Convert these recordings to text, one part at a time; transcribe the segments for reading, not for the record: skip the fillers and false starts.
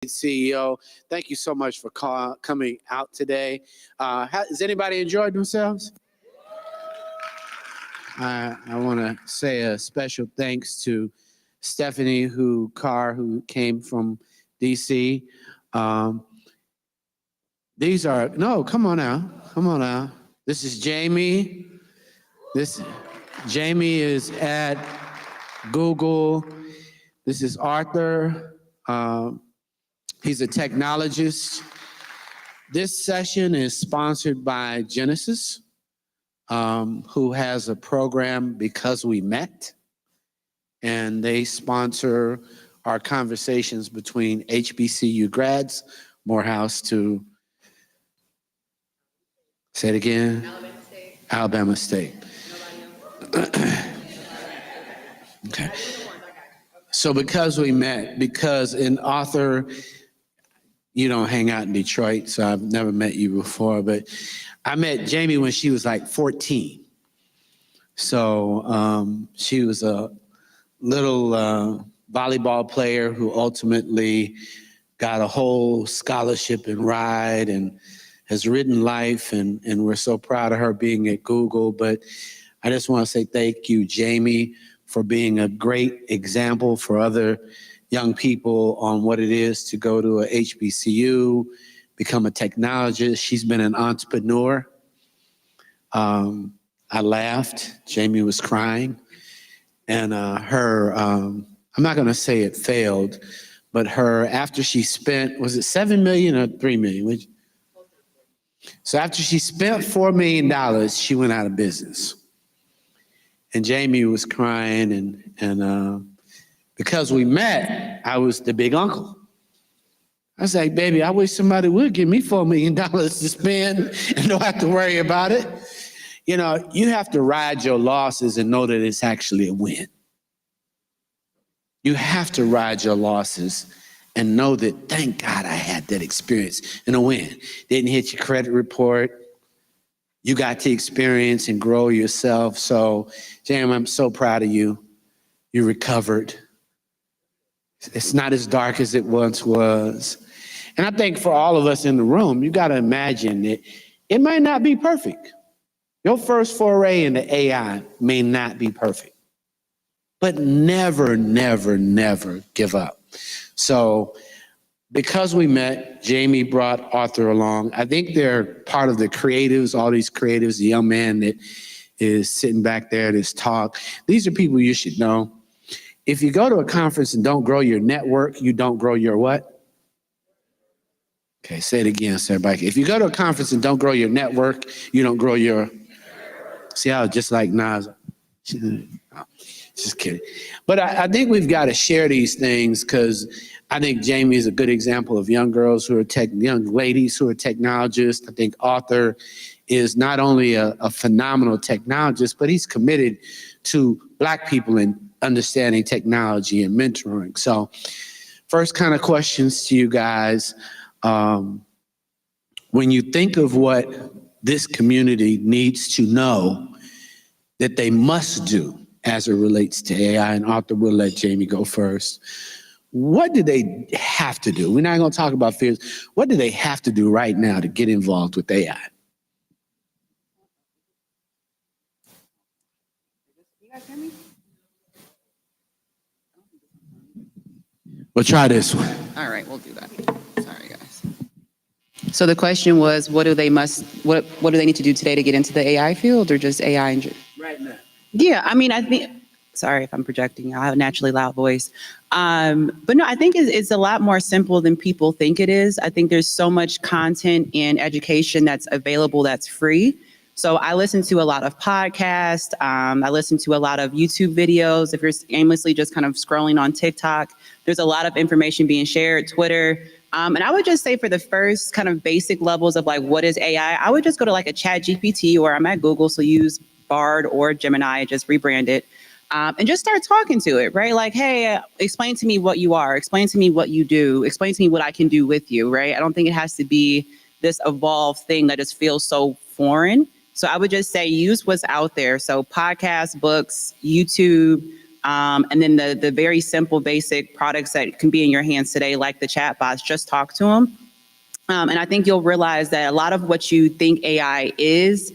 CEO. Thank you so much for coming out today. Has anybody enjoyed themselves? I want to say a special thanks to Stephanie who came from DC. These are, no, come on now. This is Jamie. Jamie is at Google. This is Arthur. He's a technologist. This session is sponsored by Genesis, who has a program, Because We Met, and they sponsor our conversations between HBCU grads, Morehouse to, say it again? Alabama State. Okay. So Because We Met, because in Arthur, you don't hang out in Detroit, so I've never met you before, but I met Jamie when she was like 14. So she was a little volleyball player who ultimately got a whole scholarship in RIDE and has written life, and we're so proud of her being at Google. But I just want to say thank you, Jamie, for being a great example for other young people on what it is to go to a HBCU, become a technologist. She's been an entrepreneur. I laughed. Jamie was crying. And I'm not going to say it failed, but after she spent, was it $7 million or $3 million? So after she spent $4 million, she went out of business. And Jamie was crying, and Because We Met, I was the big uncle. I was like, baby, I wish somebody would give me $4 million to spend and don't have to worry about it. You know, you have to ride your losses and know that it's actually a win. You have to ride your losses and know that, thank God I had that experience and a win. Didn't hit your credit report. You got to experience and grow yourself. So, Jam, I'm so proud of you. You recovered. It's not as dark as it once was. And I think for all of us in the room, you got to imagine that it might not be perfect. Your first foray into AI may not be perfect. But never, never, never give up. So Because We Met, Jamie brought Arthur along. I think they're part of the creatives, all these creatives, the young man that is sitting back there, this talk. These are people you should know. If you go to a conference and don't grow your network, you don't grow your what? Okay, say it again, so everybody. If you go to a conference and don't grow your network, you don't grow your... See how just like Nas... Just kidding. But I think we've got to share these things because I think Jamie is a good example of young girls who are young ladies who are technologists. I think Arthur is not only a phenomenal technologist, but he's committed to Black people in understanding technology and mentoring. So first kind of questions to you guys. When you think of what this community needs to know that they must do as it relates to AI, and Arthur, we'll let Jamie go first. What do they have to do? We're not going to talk about fears. What do they have to do right now to get involved with AI? You guys hear me? We'll try this one. All right, we'll do that. Sorry, guys. So the question was, what do they need to do today to get into the AI field, or just AI in general? Right now. Yeah, I mean, I think, sorry if I'm projecting, I have a naturally loud voice. But no, I think it's a lot more simple than people think it is. I think there's so much content in education that's available that's free. So I listen to a lot of podcasts. I listen to a lot of YouTube videos. If you're aimlessly just kind of scrolling on TikTok, there's a lot of information being shared, Twitter. And I would just say for the first kind of basic levels of like, what is AI? I would just go to like a ChatGPT, or I'm at Google, so use Bard or Gemini, just rebrand it, and just start talking to it, right? Like, hey, explain to me what you are, explain to me what you do, explain to me what I can do with you, right? I don't think it has to be this evolved thing that just feels so foreign. So I would just say use what's out there. So podcasts, books, YouTube, And then the very simple, basic products that can be in your hands today, like the chatbots, just talk to them. And I think you'll realize that a lot of what you think AI is,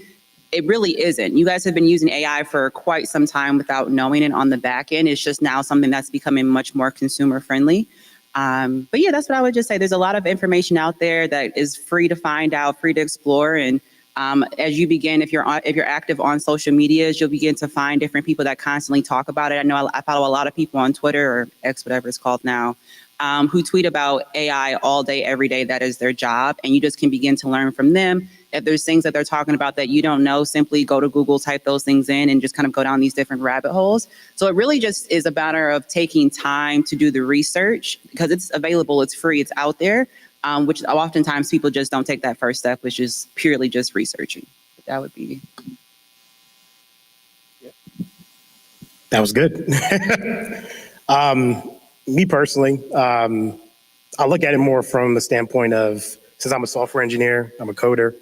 it really isn't. You guys have been using AI for quite some time without knowing it on the back end. It's just now something that's becoming much more consumer friendly. But yeah, that's what I would just say. There's a lot of information out there that is free to find out, free to explore. And as you begin, if you're active on social medias, you'll begin to find different people that constantly talk about it. I know I follow a lot of people on Twitter, or X, whatever it's called now, who tweet about AI all day, every day. That is their job. And you just can begin to learn from them. If there's things that they're talking about that you don't know, simply go to Google, type those things in, and just kind of go down these different rabbit holes. So it really just is a matter of taking time to do the research, because it's available, it's free, it's out there, which oftentimes people just don't take that first step, which is purely just researching. That would be. That was good. Me personally, I look at it more from the standpoint of, since I'm a software engineer, I'm a coder,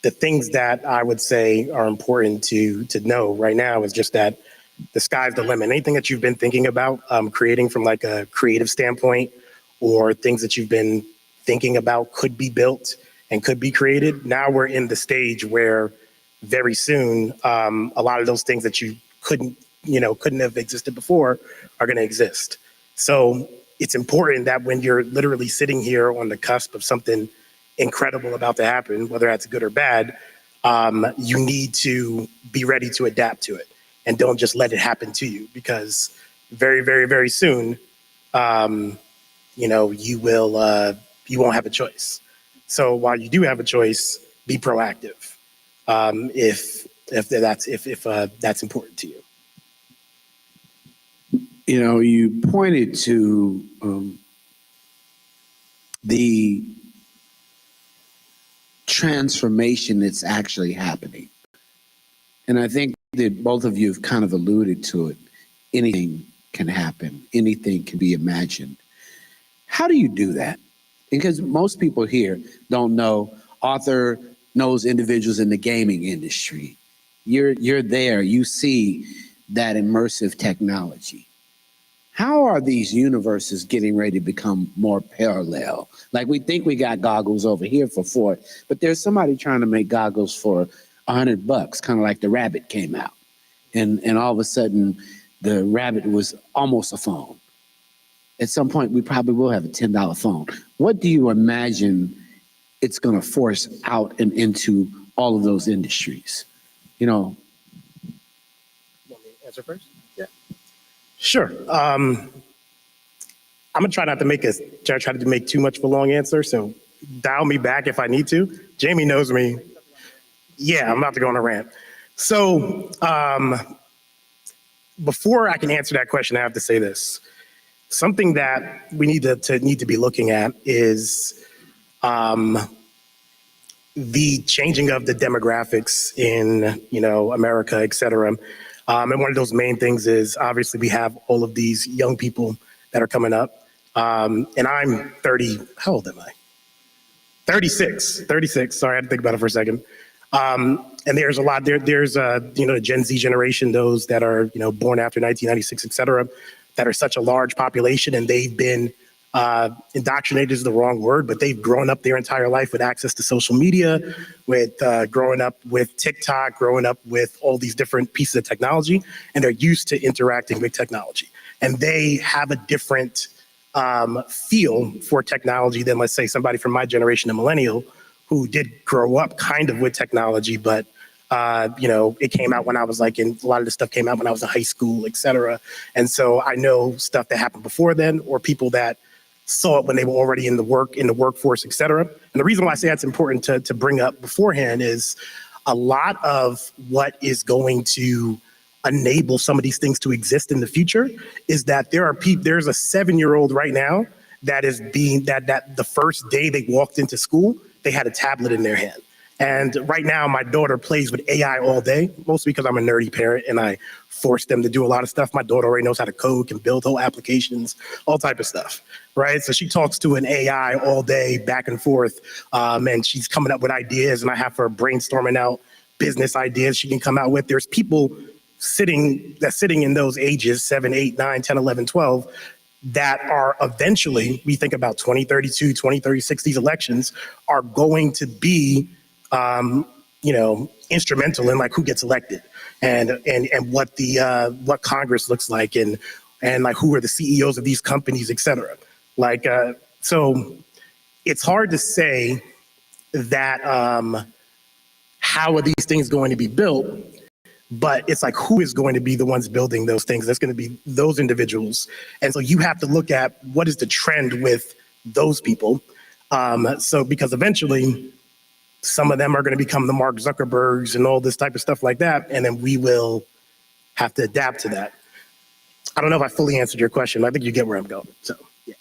the things that I would say are important to know right now is just that the sky's the limit. Anything that you've been thinking about creating from like a creative standpoint, or things that you've been thinking about could be built and could be created. Now we're in the stage where very soon, a lot of those things that you couldn't have existed before are going to exist. So it's important that when you're literally sitting here on the cusp of something incredible about to happen, whether that's good or bad, you need to be ready to adapt to it, and don't just let it happen to you, because very, very, very soon, you won't have a choice. So while you do have a choice, be proactive, if that's important to you. You know, you pointed to the transformation that's actually happening. And I think that both of you have kind of alluded to it. Anything can happen. Anything can be imagined. How do you do that? Because most people here don't know. Arthur knows individuals in the gaming industry. You're there. You see that immersive technology. How are these universes getting ready to become more parallel? Like, we think we got goggles over here for $4, but there's somebody trying to make goggles for $100, kind of like the Rabbit came out. And all of a sudden, the Rabbit was almost a phone. At some point, we probably will have a $10 phone. What do you imagine it's going to force out and into all of those industries? You know. You want me to answer first? Yeah. Sure. I'm gonna try not to make too much of a long answer, so dial me back if I need to. Jamie knows me. Yeah, I'm about to go on a rant. So before I can answer that question, I have to say this. Something that we need to be looking at is the changing of the demographics in America, et cetera. And one of those main things is, obviously, we have all of these young people that are coming up. And I'm 30, how old am I? 36, sorry, I had to think about it for a second. And there's a lot, there's the Gen Z generation, those that are, born after 1996, et cetera, that are such a large population, and they've been indoctrinated is the wrong word, but they've grown up their entire life with access to social media, with growing up with TikTok, growing up with all these different pieces of technology, and they're used to interacting with technology. And they have a different feel for technology than, let's say, somebody from my generation, a millennial, who did grow up kind of with technology, but it came out when I was a lot of the stuff came out when I was in high school, et cetera. And so I know stuff that happened before then, or people that saw it when they were already in the workforce, et cetera. And the reason why I say that's important to bring up beforehand is a lot of what is going to enable some of these things to exist in the future is that there's a 7-year-old right now that is that the first day they walked into school, they had a tablet in their hand. And right now, my daughter plays with AI all day, mostly because I'm a nerdy parent and I force them to do a lot of stuff. My daughter already knows how to code, can build whole applications, all type of stuff, right? So she talks to an AI all day, back and forth, and she's coming up with ideas, and I have her brainstorming out business ideas she can come out with. There's people sitting in those ages, 7, 8, 9, 10, 11, 12, that are eventually, we think about 2032, 2036, these elections are going to be, instrumental in like who gets elected and what what Congress looks like and like who are the CEOs of these companies, et cetera. So it's hard to say that how are these things going to be built, but it's like who is going to be the ones building those things? That's going to be those individuals. And so you have to look at what is the trend with those people. So because eventually some of them are going to become the Mark Zuckerbergs and all this type of stuff like that. And then we will have to adapt to that. I don't know if I fully answered your question. I think you get where I'm going. So, yeah.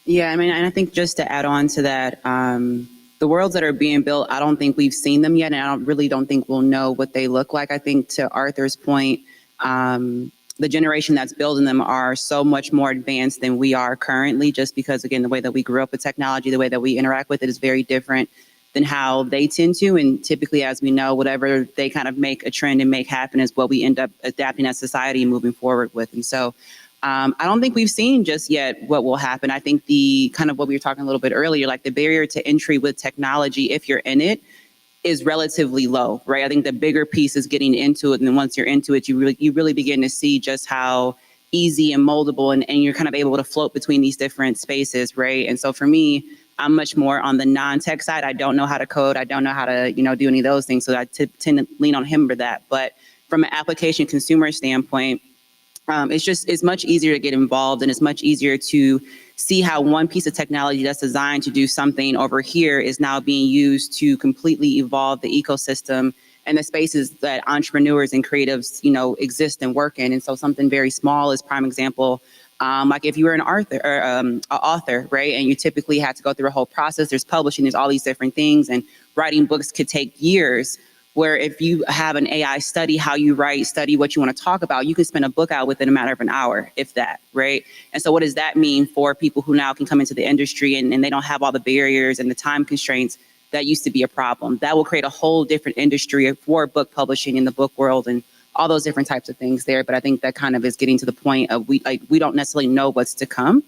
Yeah, I mean, and I think just to add on to that, the worlds that are being built, I don't think we've seen them yet, and I really don't think we'll know what they look like. I think to Arthur's point, the generation that's building them are so much more advanced than we are currently, just because, again, the way that we grew up with technology, the way that we interact with it is very different than how they tend to. And typically, as we know, whatever they kind of make a trend and make happen is what we end up adapting as society and moving forward with. And so I don't think we've seen just yet what will happen. I think the kind of what we were talking a little bit earlier, like the barrier to entry with technology, if you're in it, is relatively low, right? I think the bigger piece is getting into it. And then once you're into it, you really begin to see just how easy and moldable and you're kind of able to float between these different spaces, right? And so for me, I'm much more on the non-tech side. I don't know how to code. I don't know how to, do any of those things. So I tend to lean on him for that. But from an application consumer standpoint, it's much easier to get involved, and it's much easier to see how one piece of technology that's designed to do something over here is now being used to completely evolve the ecosystem and the spaces that entrepreneurs and creatives, exist and work in. And so something very small is prime example. Like if you were an author, right, and you typically had to go through a whole process, there's publishing, there's all these different things, and writing books could take years. Where if you have an AI study how you write, study what you want to talk about, you can spin a book out within a matter of an hour, if that, right? And so what does that mean for people who now can come into the industry and they don't have all the barriers and the time constraints that used to be a problem? That will create a whole different industry for book publishing in the book world and all those different types of things there. But I think that kind of is getting to the point of we don't necessarily know what's to come.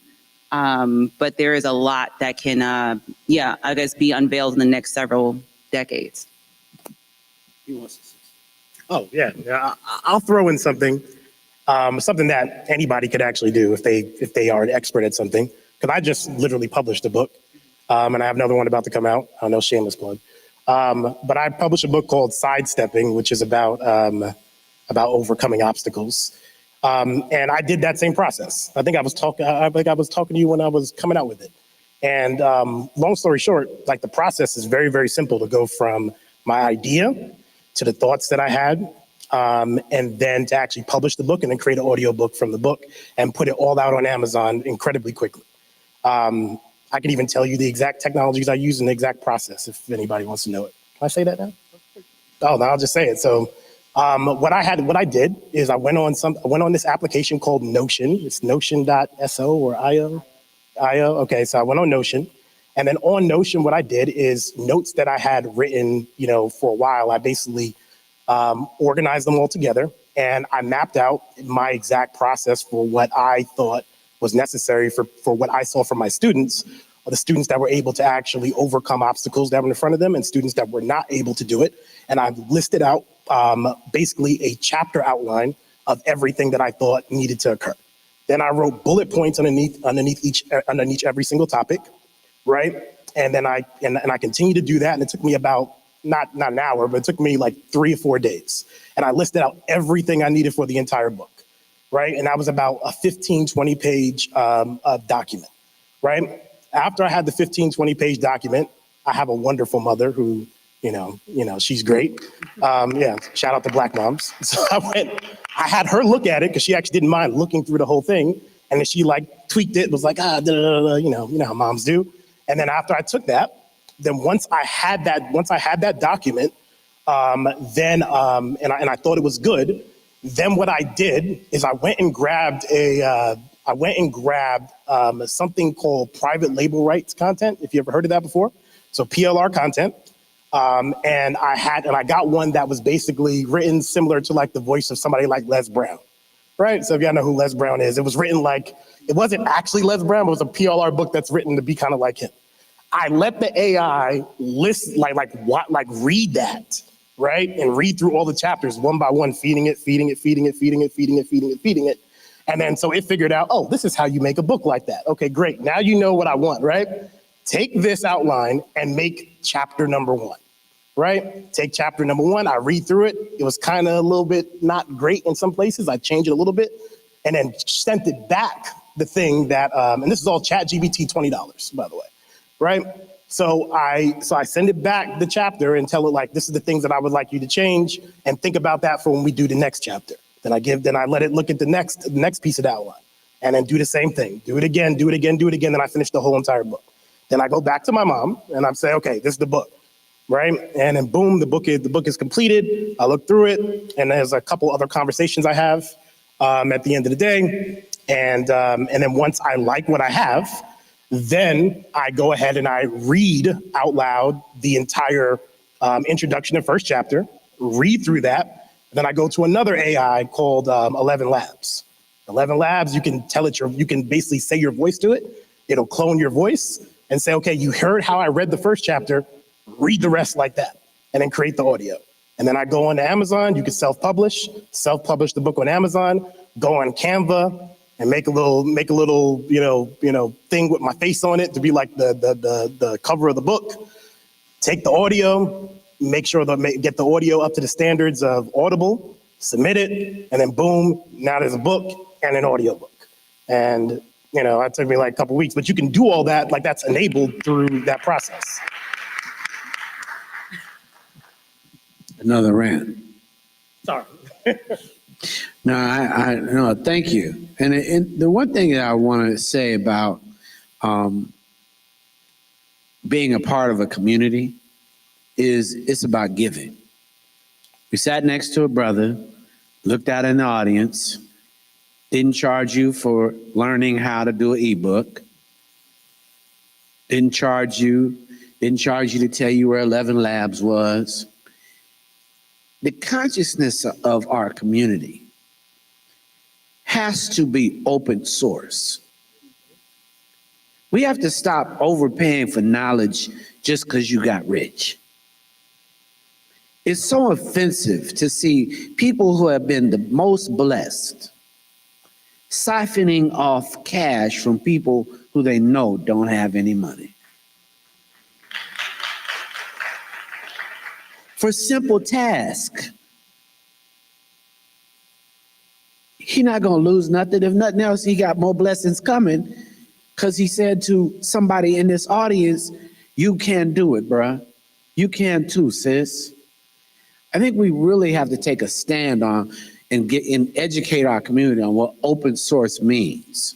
But there is a lot that can, I guess, be unveiled in the next several decades. Oh, yeah. I'll throw in something that anybody could actually do if they are an expert at something. Because I just literally published a book, and I have another one about to come out. I know, shameless plug. But I published a book called Sidestepping, which is about overcoming obstacles. And I did that same process. I think I was talking to you when I was coming out with it. And long story short, like the process is very, very simple to go from my idea to the thoughts that I had, and then to actually publish the book and then create an audio book from the book and put it all out on Amazon incredibly quickly. I can even tell you the exact technologies I use and the exact process if anybody wants to know it. Can I say that now? Oh, no, I'll just say it. So what I did is I went on this application called Notion. It's notion.so or io. Okay, so I went on Notion. And then on Notion, what I did is notes that I had written, for a while, I basically organized them all together. And I mapped out my exact process for what I thought was necessary for what I saw from my students, or the students that were able to actually overcome obstacles that were in front of them and students that were not able to do it. And I listed out basically a chapter outline of everything that I thought needed to occur. Then I wrote bullet points underneath every single topic. Right. And then I continued to do that. And it took me about not an hour, but it took me like 3 or 4 days. And I listed out everything I needed for the entire book. Right. And that was about a 15-20 page document. Right. After I had the 15-20 page document, I have a wonderful mother who, she's great. Shout out to Black moms. So I had her look at it because she actually didn't mind looking through the whole thing. And then she like tweaked it, was like, you know how moms do. And then after I took that, then once I had that document, and I thought it was good, then what I did is I went and grabbed something called private label rights content, if you ever heard of that before. So PLR content. And I got one that was basically written similar to like the voice of somebody like Les Brown, right? So if y'all know who Les Brown is, it was written like, it wasn't actually Les Brown, but it was a PLR book that's written to be kind of like him. I let the AI read that, right? And read through all the chapters one by one, feeding it. And then so it figured out, oh, this is how you make a book like that. Okay, great. Now you know what I want, right? Take this outline and make chapter number 1, right? Take chapter number 1, I read through it. It was kind of a little bit not great in some places. I changed it a little bit and then sent it back the thing that, and this is all ChatGPT $20, by the way, right? So I send it back the chapter and tell it like, this is the things that I would like you to change and think about that for when we do the next chapter. Then I let it look at the next piece of the outline and then do the same thing. Do it again. Then I finish the whole entire book. Then I go back to my mom and I'm say, okay, this is the book, right? And then boom, the book is completed. I look through it and there's a couple other conversations I have at the end of the day. And then once I like what I have, then I go ahead and I read out loud the entire introduction and first chapter, read through that. Then I go to another AI called 11 Labs. 11 Labs, you can tell it, you can basically say your voice to it. It'll clone your voice and say, okay, you heard how I read the first chapter, read the rest like that, and then create the audio. And then I go on to Amazon, you can self-publish the book on Amazon, go on Canva and make a little, thing with my face on it to be like the cover of the book. Take the audio, make sure get the audio up to the standards of Audible, submit it, and then boom, now there's a book and an audio book. And, it took me like a couple weeks, but you can do all that, like that's enabled through that process. Another rant. Sorry. No, thank you. And the one thing that I want to say about being a part of a community is it's about giving. We sat next to a brother, looked out in the audience, didn't charge you for learning how to do an ebook, didn't charge you to tell you where 11 Labs was. The consciousness of our community has to be open source. We have to stop overpaying for knowledge just because you got rich. It's so offensive to see people who have been the most blessed siphoning off cash from people who they know don't have any money. For simple tasks. He's not going to lose nothing. If nothing else, he got more blessings coming because he said to somebody in this audience, you can do it, bruh. You can too, sis. I think we really have to take a stand on and educate our community on what open source means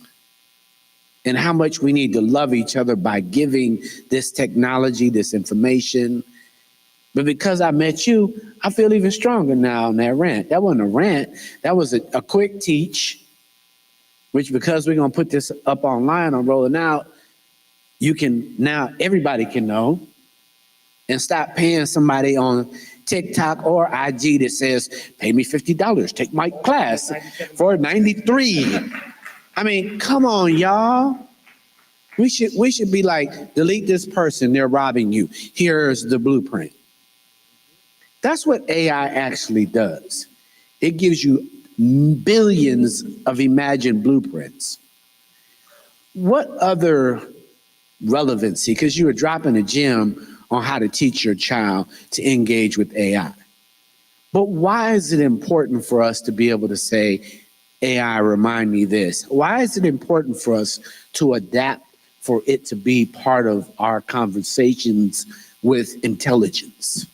and how much we need to love each other by giving this technology, this information. But because I met you, I feel even stronger now on that rant. That wasn't a rant. That was a quick teach, which because we're going to put this up online or rolling out, everybody can know and stop paying somebody on TikTok or IG that says, pay me $50, take my class for $93. I mean, come on, y'all. We should be like, delete this person, they're robbing you. Here's the blueprint. That's what AI actually does. It gives you billions of imagined blueprints. What other relevancy, because you were dropping a gem on how to teach your child to engage with AI. But why is it important for us to be able to say, AI, remind me this? Why is it important for us to adapt for it to be part of our conversations with intelligence?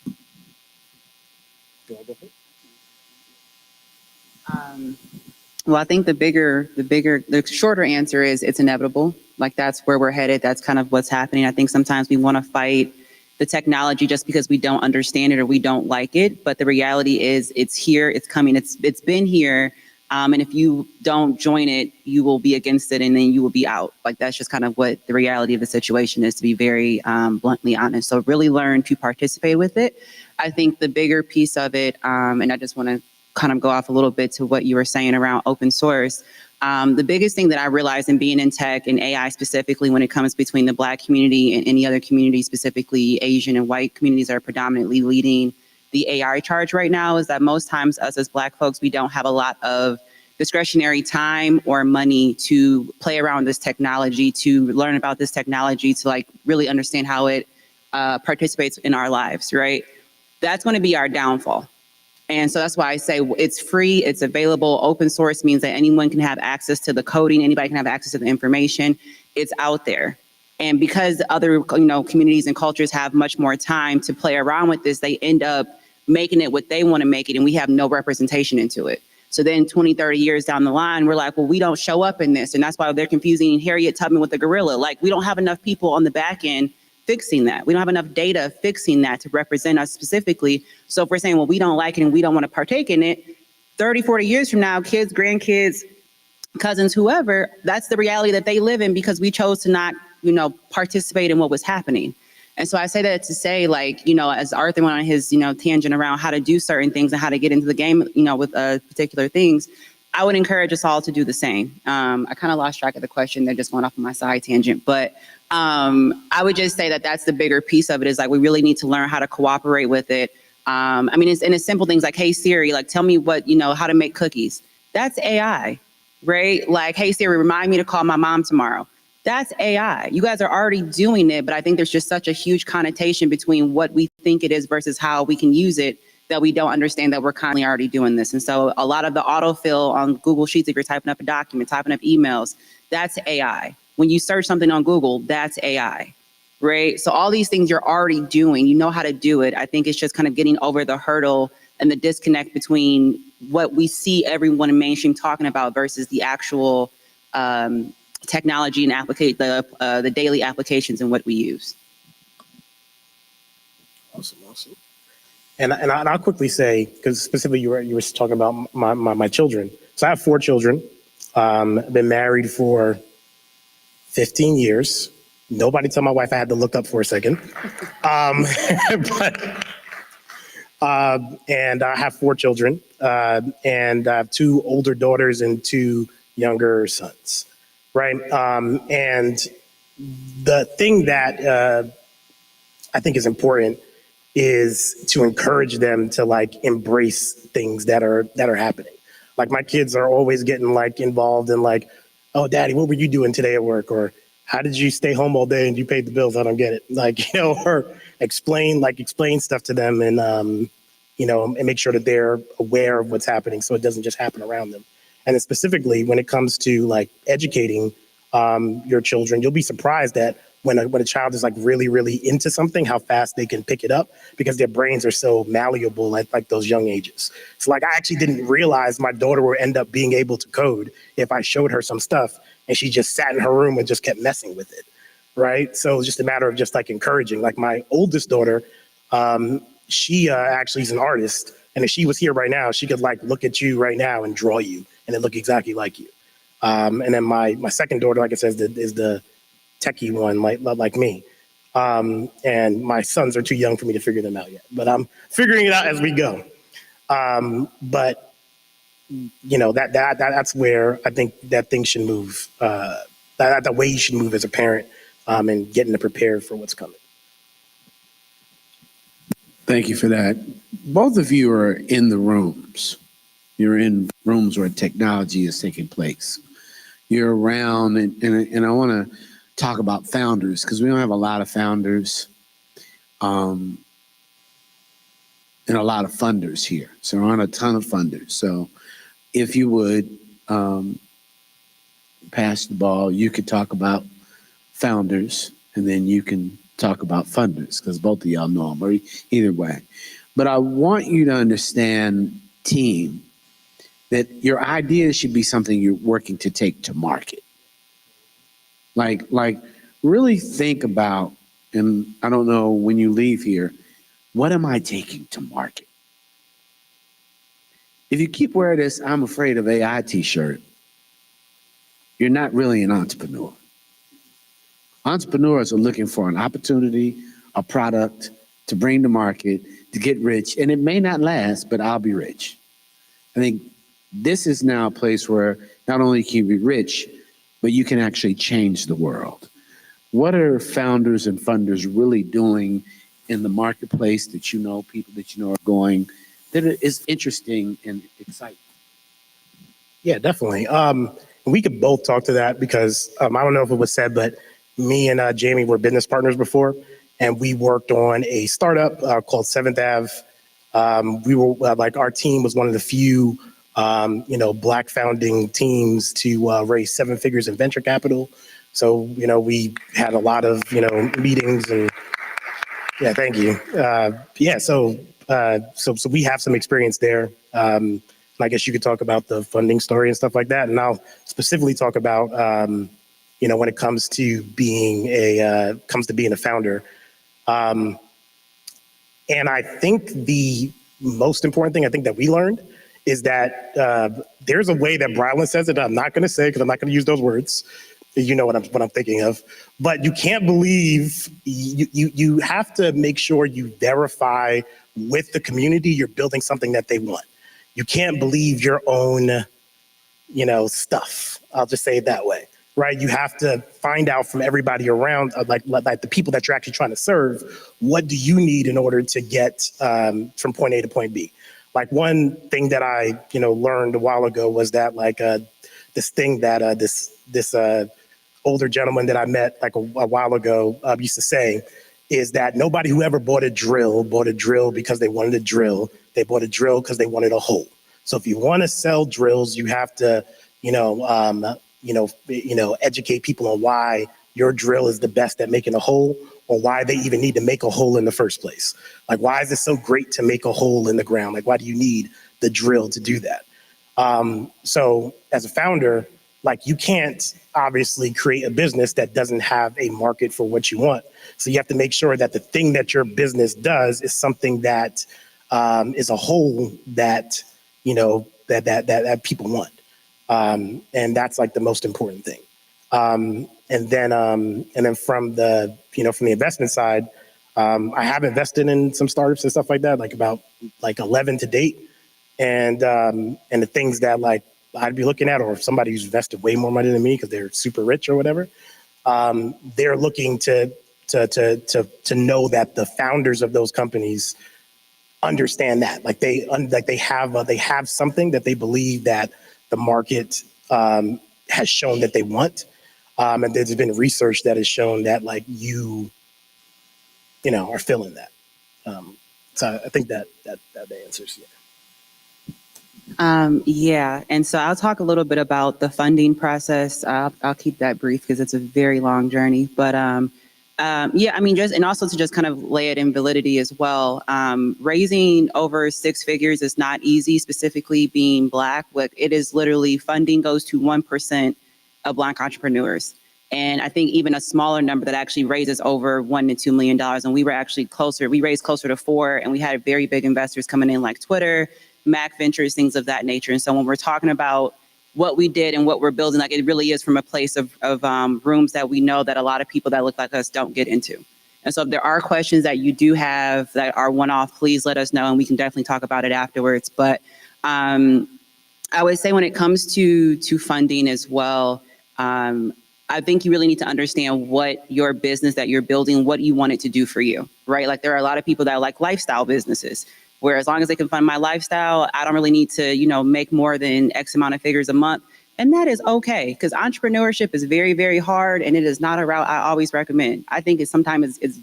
Well, I think the shorter answer is it's inevitable. Like that's where we're headed. That's kind of what's happening. I think sometimes we want to fight the technology just because we don't understand it or we don't like it. But the reality is it's here, it's coming, it's been here. And if you don't join it, you will be against it and then you will be out. Like, that's just kind of what the reality of the situation is, to be very bluntly honest. So really learn to participate with it. I think the bigger piece of it, and I just want to kind of go off a little bit to what you were saying around open source. The biggest thing that I realized in being in tech and AI specifically, when it comes between the Black community and any other community, specifically Asian and white communities that are predominantly leading the AI charge right now, is that most times us as Black folks, we don't have a lot of discretionary time or money to play around with this technology, to learn about this technology, to like really understand how it participates in our lives, right? That's going to be our downfall. And so that's why I say it's free, it's available. Open source means that anyone can have access to the coding, anybody can have access to the information. It's out there. And because other communities and cultures have much more time to play around with this, they end up making it what they want to make it, and we have no representation into it. So then 20, 30 years down the line, we're like, well, we don't show up in this. And that's why they're confusing Harriet Tubman with the gorilla. Like, we don't have enough people on the back end fixing that. We don't have enough data fixing that to represent us specifically. So if we're saying, well, we don't like it and we don't want to partake in it, 30, 40 years from now, kids, grandkids, cousins, whoever, that's the reality that they live in because we chose to not, participate in what was happening. And so I say that to say, like, as Arthur went on his, tangent around how to do certain things and how to get into the game, with particular things, I would encourage us all to do the same. I kind of lost track of the question. They're just going off on my side tangent. But I would just say that that's the bigger piece of it, is like, we really need to learn how to cooperate with it. It's simple things like, hey, Siri, like, tell me what, how to make cookies. That's AI, right? Like, hey, Siri, remind me to call my mom tomorrow. That's AI. You guys are already doing it, but I think there's just such a huge connotation between what we think it is versus how we can use it that we don't understand that we're currently already doing this. And so a lot of the autofill on Google Sheets, if you're typing up a document, typing up emails, that's AI. When you search something on Google, that's AI, right? So all these things you're already doing, you know how to do it. I think it's just kind of getting over the hurdle and the disconnect between what we see everyone in mainstream talking about versus the actual technology and the daily applications and what we use. Awesome. And I'll quickly say, because specifically you were talking about my children. So I have 4 children. I've been married for 15 years. Nobody tell my wife I had to look up for a second. And I have 4 children, and I have 2 older daughters and 2 younger sons. Right. And the thing that I think is important is to encourage them to like embrace things that are happening. Like, my kids are always getting like involved in like, oh, Daddy, what were you doing today at work? Or how did you stay home all day and you paid the bills? I don't get it. Like, or explain stuff to them and, and make sure that they're aware of what's happening so it doesn't just happen around them. And then specifically when it comes to like educating your children, you'll be surprised that when a child is like really, really into something, how fast they can pick it up because their brains are so malleable at like those young ages. So like, I actually didn't realize my daughter would end up being able to code if I showed her some stuff and she just sat in her room and just kept messing with it. Right. So it's just a matter of just like encouraging. Like, my oldest daughter, she actually is an artist. And if she was here right now, she could like look at you right now and draw you and it look exactly like you. And then my second daughter, like I said, is the techie one, like me. And my sons are too young for me to figure them out yet, but I'm figuring it out as we go. But that's where I think that thing should move. That's the way you should move as a parent, and getting prepared for what's coming. Thank you for that. Both of you are in the rooms. You're in rooms where technology is taking place. You're around, and I want to talk about founders because we don't have a lot of founders and a lot of funders here. So there aren't a ton of funders. So if you would pass the ball, you could talk about founders and then you can talk about funders because both of y'all know them, or either way. But I want you to understand, team, that your ideas should be something you're working to take to market. Like really think about, and I don't know when you leave here, what am I taking to market? If you keep wearing this "I'm afraid of AI" t-shirt, you're not really an entrepreneur. Entrepreneurs are looking for an opportunity, a product to bring to market, to get rich, and it may not last, but I'll be rich. I think this is now a place where not only can you be rich, but you can actually change the world. What are founders and funders really doing in the marketplace that you know, people that you know are going, that is interesting and exciting? Yeah, definitely. We could both talk to that because I don't know if it was said, but me and Jamie were business partners before, and we worked on a startup called Seventh Ave. We were like, our team was one of the few, Black founding teams to raise 7 figures in venture capital. So, we had a lot of, meetings and yeah, thank you. So we have some experience there. I guess you could talk about the funding story and stuff like that. And I'll specifically talk about, when it comes to being a founder. And I think the most important thing I think that we learned is that there's a way that Brylan says it. I'm not going to say because I'm not going to use those words. You know what I'm thinking of. But you can't believe you have to make sure you verify with the community you're building something that they want. You can't believe your own, stuff. I'll just say it that way, right? You have to find out from everybody around, like the people that you're actually trying to serve, what do you need in order to get from point A to point B? Like one thing that I, learned a while ago was that this thing that this older gentleman that I met like a while ago used to say is that nobody who ever bought a drill because they wanted a drill. They bought a drill because they wanted a hole. So if you want to sell drills, you have to, educate people on why your drill is the best at making a hole, or why they even need to make a hole in the first place. Like, why is it so great to make a hole in the ground? Like, why do you need the drill to do that? So as a founder, you can't obviously create a business that doesn't have a market for what you want. So you have to make sure that the thing that your business does is something that is a whole that, that people want. And that's like the most important thing. And then from the investment side, I have invested in some startups and stuff like that, about 11 to date. And the things that I'd be looking at, or if somebody who's invested way more money than me because they're super rich or whatever, they're looking to know that the founders of those companies understand that, they have something that they believe that the market has shown that they want, and there's been research that has shown that you are feeling that. So I think that answers it. Yeah. And so I'll talk a little bit about the funding process. I'll keep that brief because it's a very long journey. But and also to just kind of lay it in validity as well. Raising over 6 figures is not easy, specifically being Black. It is literally funding goes to 1% of Black entrepreneurs. And I think even a smaller number that actually raises over $1 to $2 million. And we were actually closer. We raised closer to 4, and we had very big investors coming in like Twitter, Mac Ventures, things of that nature. And so when we're talking about what we did and what we're building, it really is from a place of rooms that we know that a lot of people that look like us don't get into. And so if there are questions that you do have that are one-off, please let us know, and we can definitely talk about it afterwards. But I would say when it comes to funding as well, I think you really need to understand what your business that you're building, what you want it to do for you, right? There are a lot of people that like lifestyle businesses, where as long as they can fund my lifestyle, I don't really need to, make more than X amount of figures a month. And that is okay, because entrepreneurship is very, very hard, and it is not a route I always recommend. I think sometimes it's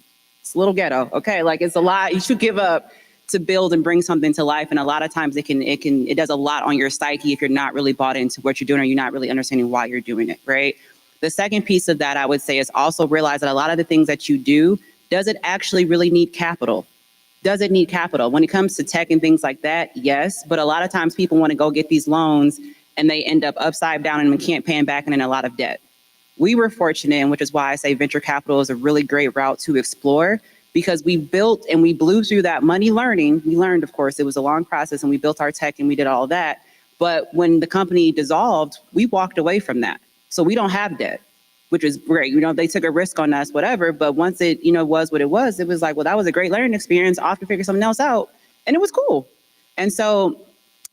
a little ghetto, okay? It's a lot you should give up to build and bring something to life. And a lot of times it does a lot on your psyche if you're not really bought into what you're doing, or you're not really understanding why you're doing it, right? The second piece of that, I would say, is also realize that a lot of the things that you do, does it actually really need capital? Does it need capital? When it comes to tech and things like that, yes. But a lot of times people want to go get these loans and they end up upside down and can't pay them back and in a lot of debt. We were fortunate, which is why I say venture capital is a really great route to explore, because we built and we blew through that money learning. We learned, of course, it was a long process, and we built our tech and we did all of that. But when the company dissolved, we walked away from that. So we don't have debt, which is great. They took a risk on us, whatever. But once it, was what it was like, well, that was a great learning experience. I'll have to figure something else out. And it was cool. And so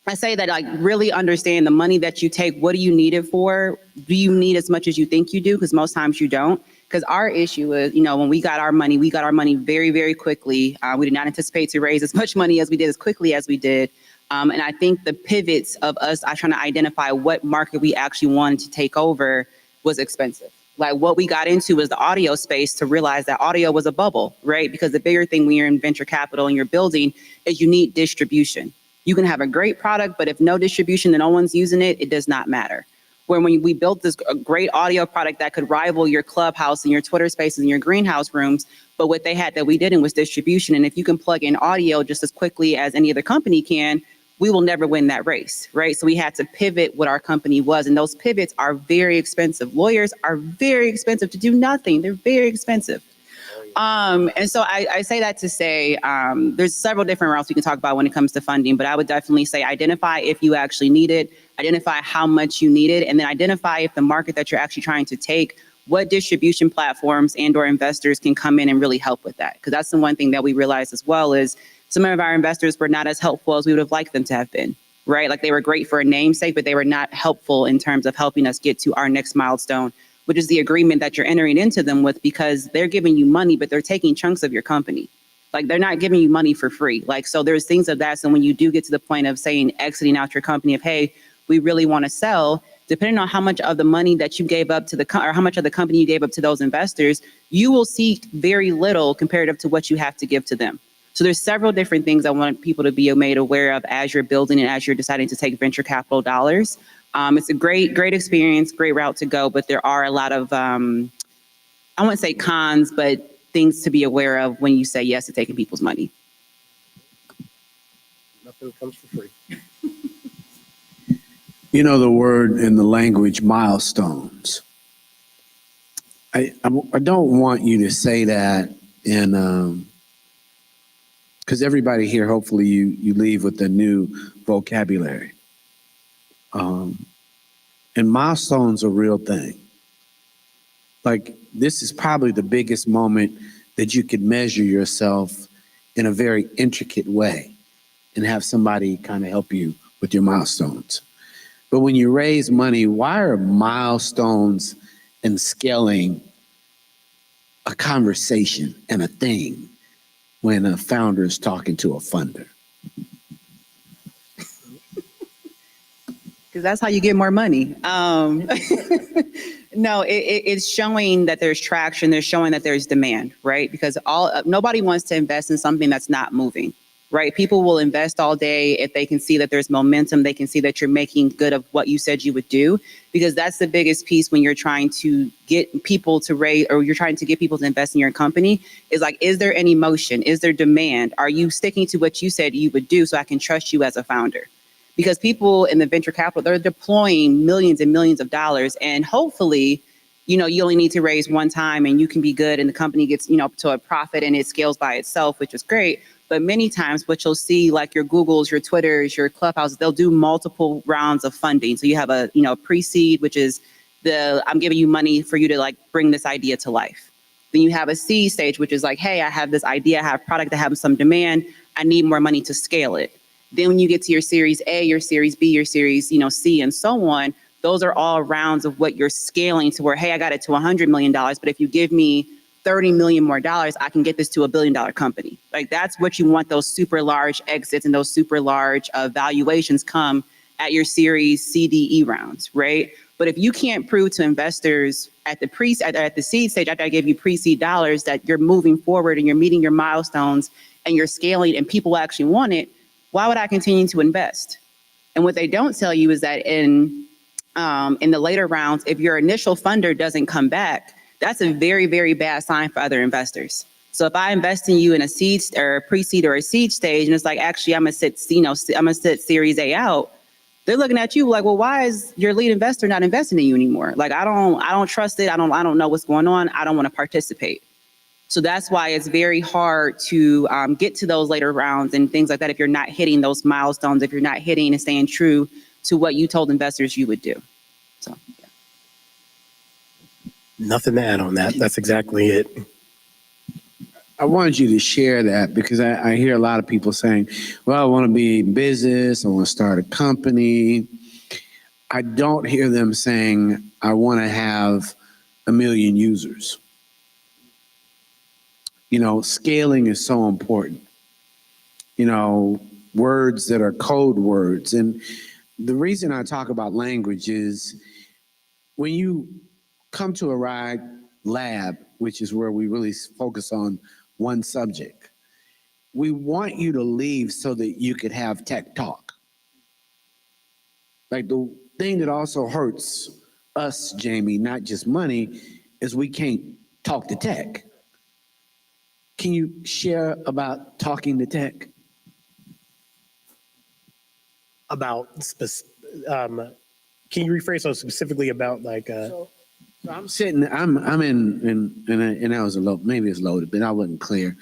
I say that, like, really understand the money that you take. What do you need it for? Do you need as much as you think you do? Because most times you don't. Because our issue is, when we got our money very, very quickly. We did not anticipate to raise as much money as we did, as quickly as we did. And I think the pivots of us trying to identify what market we actually wanted to take over was expensive. Like, what we got into was the audio space, to realize that audio was a bubble, right? Because the bigger thing when you're in venture capital and you're building is you need distribution. You can have a great product, but if no distribution and no one's using it, it does not matter. When we built this great audio product that could rival your Clubhouse and your Twitter spaces and your greenhouse rooms, but what they had that we didn't was distribution. And if you can plug in audio just as quickly as any other company can, we will never win that race, right? So we had to pivot what our company was, and those pivots are very expensive. Lawyers are very expensive to do nothing. They're very expensive. And so I say that to say there's several different routes we can talk about when it comes to funding, but I would definitely say identify if you actually need it, identify how much you need it, and then identify if the market that you're actually trying to take, what distribution platforms and or investors can come in and really help with that. Because that's the one thing that we realized as well is some of our investors were not as helpful as we would have liked them to have been, right? Like, they were great for a namesake, but they were not helpful in terms of helping us get to our next milestone, which is the agreement that you're entering into them with, because they're giving you money, but they're taking chunks of your company. Like, they're not giving you money for free. Like, so there's things of that. So when you do get to the point of saying, exiting out your company of, hey, we really want to sell, depending on how much of the money that you gave up to or how much of the company you gave up to those investors, you will see very little comparative to what you have to give to them. So there's several different things I want people to be made aware of as you're building and as you're deciding to take venture capital dollars. It's a great experience, great route to go, but there are a lot of, I wouldn't say cons, but things to be aware of when you say yes to taking people's money. Nothing comes for free. The word in the language milestones. I don't want you to say that in, because everybody here, hopefully you leave with a new vocabulary. And milestones are a real thing. Like, this is probably the biggest moment that you could measure yourself in a very intricate way and have somebody kind of help you with your milestones. But when you raise money, why are milestones and scaling a conversation and a thing when a founder is talking to a funder? Because that's how you get more money. No, it's showing that there's traction. They're showing that there's demand, right? Because nobody wants to invest in something that's not moving, right? People will invest all day if they can see that there's momentum. They can see that you're making good of what you said you would do, because that's the biggest piece when you're trying to get people to raise, or you're trying to get people to invest in your company, is like, is there any motion? Is there demand? Are you sticking to what you said you would do so I can trust you as a founder? Because people in the venture capital, they're deploying millions and millions of dollars. And hopefully, you only need to raise one time and you can be good and the company gets, to a profit and it scales by itself, which is great. But many times what you'll see, like your Googles, your Twitters, your Clubhouses, they'll do multiple rounds of funding. So you have a, pre-seed, which is I'm giving you money for you to like bring this idea to life. Then you have a seed stage, which is like, hey, I have this idea, I have a product that has some demand. I need more money to scale it. Then when you get to your Series A, your Series B, your Series, C, and so on, those are all rounds of what you're scaling to where, hey, I got it to $100 million, but if you give me $30 million more, I can get this to $1 billion company. Like, that's what you want, those super large exits and those super large valuations come at your Series C, D, E rounds, right? But if you can't prove to investors at the seed stage, after I give you pre-seed dollars, that you're moving forward and you're meeting your milestones and you're scaling and people actually want it, why would I continue to invest? And what they don't tell you is that in the later rounds, if your initial funder doesn't come back, that's a very, very bad sign for other investors. So if I invest in you in a seed or a pre-seed or a seed stage, and it's like, actually, I'm gonna sit Series A out, they're looking at you like, well, why is your lead investor not investing in you anymore? Like, I don't trust it. I don't know what's going on. I don't want to participate. So that's why it's very hard to get to those later rounds and things like that if you're not hitting those milestones, if you're not hitting and staying true to what you told investors you would do. So, yeah. Nothing to add on that. That's exactly it. I wanted you to share that because I hear a lot of people saying, well, I want to be in business, I want to start a company. I don't hear them saying, I want to have 1 million users. You know, scaling is so important. You know, words that are code words. And the reason I talk about language is when you come to a RIDE lab, which is where we really focus on one subject, we want you to leave so that you could have tech talk. Like the thing that also hurts us, Jamie, not just money, is we can't talk to tech. Can you share about talking to tech? About, can you rephrase so specifically about like, So I'm sitting, I'm in and I was maybe it's loaded, but I wasn't clear.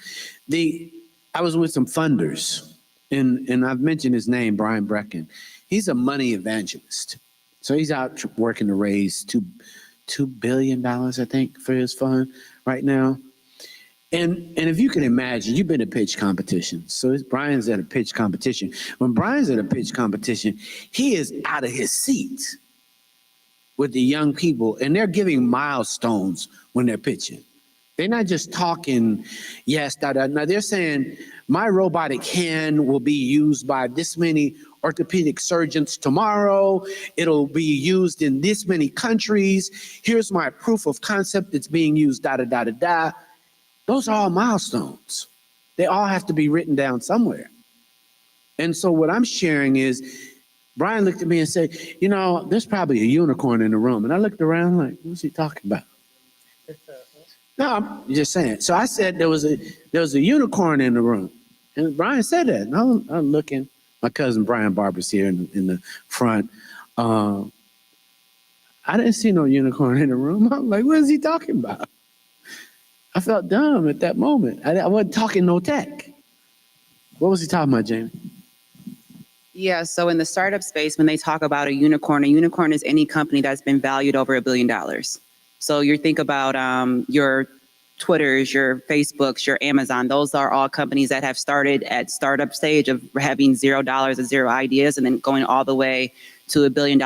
I was with some funders, and I've mentioned his name, Brian Brecken. He's a money evangelist. So he's out working to raise $2 billion, I think, for his fund right now. And if you can imagine, you've been to pitch competitions. So Brian's at a pitch competition. When Brian's at a pitch competition, he is out of his seat with the young people, and they're giving milestones when they're pitching. They're not just talking, yes, da, da. Now they're saying, my robotic hand will be used by this many orthopedic surgeons tomorrow. It'll be used in this many countries. Here's my proof of concept that's being used, da, da, da, da, da. Those are all milestones. They all have to be written down somewhere. And so what I'm sharing is, Brian looked at me and said, you know, there's probably a unicorn in the room. And I looked around like, what's he talking about? No, I'm just saying. So I said there was a unicorn in the room. And Brian said that. And I'm looking. My cousin Brian Barber's here in the front. I didn't see no unicorn in the room. I'm like, what is he talking about? I felt dumb at that moment. I wasn't talking no tech. What was he talking about, Jamie? Yeah, so in the startup space, when they talk about a unicorn is any company that's been valued over $1 billion. So you think about your Twitters, your Facebooks, your Amazon. Those are all companies that have started at startup stage of having $0 and 0 ideas and then going all the way to $1 billion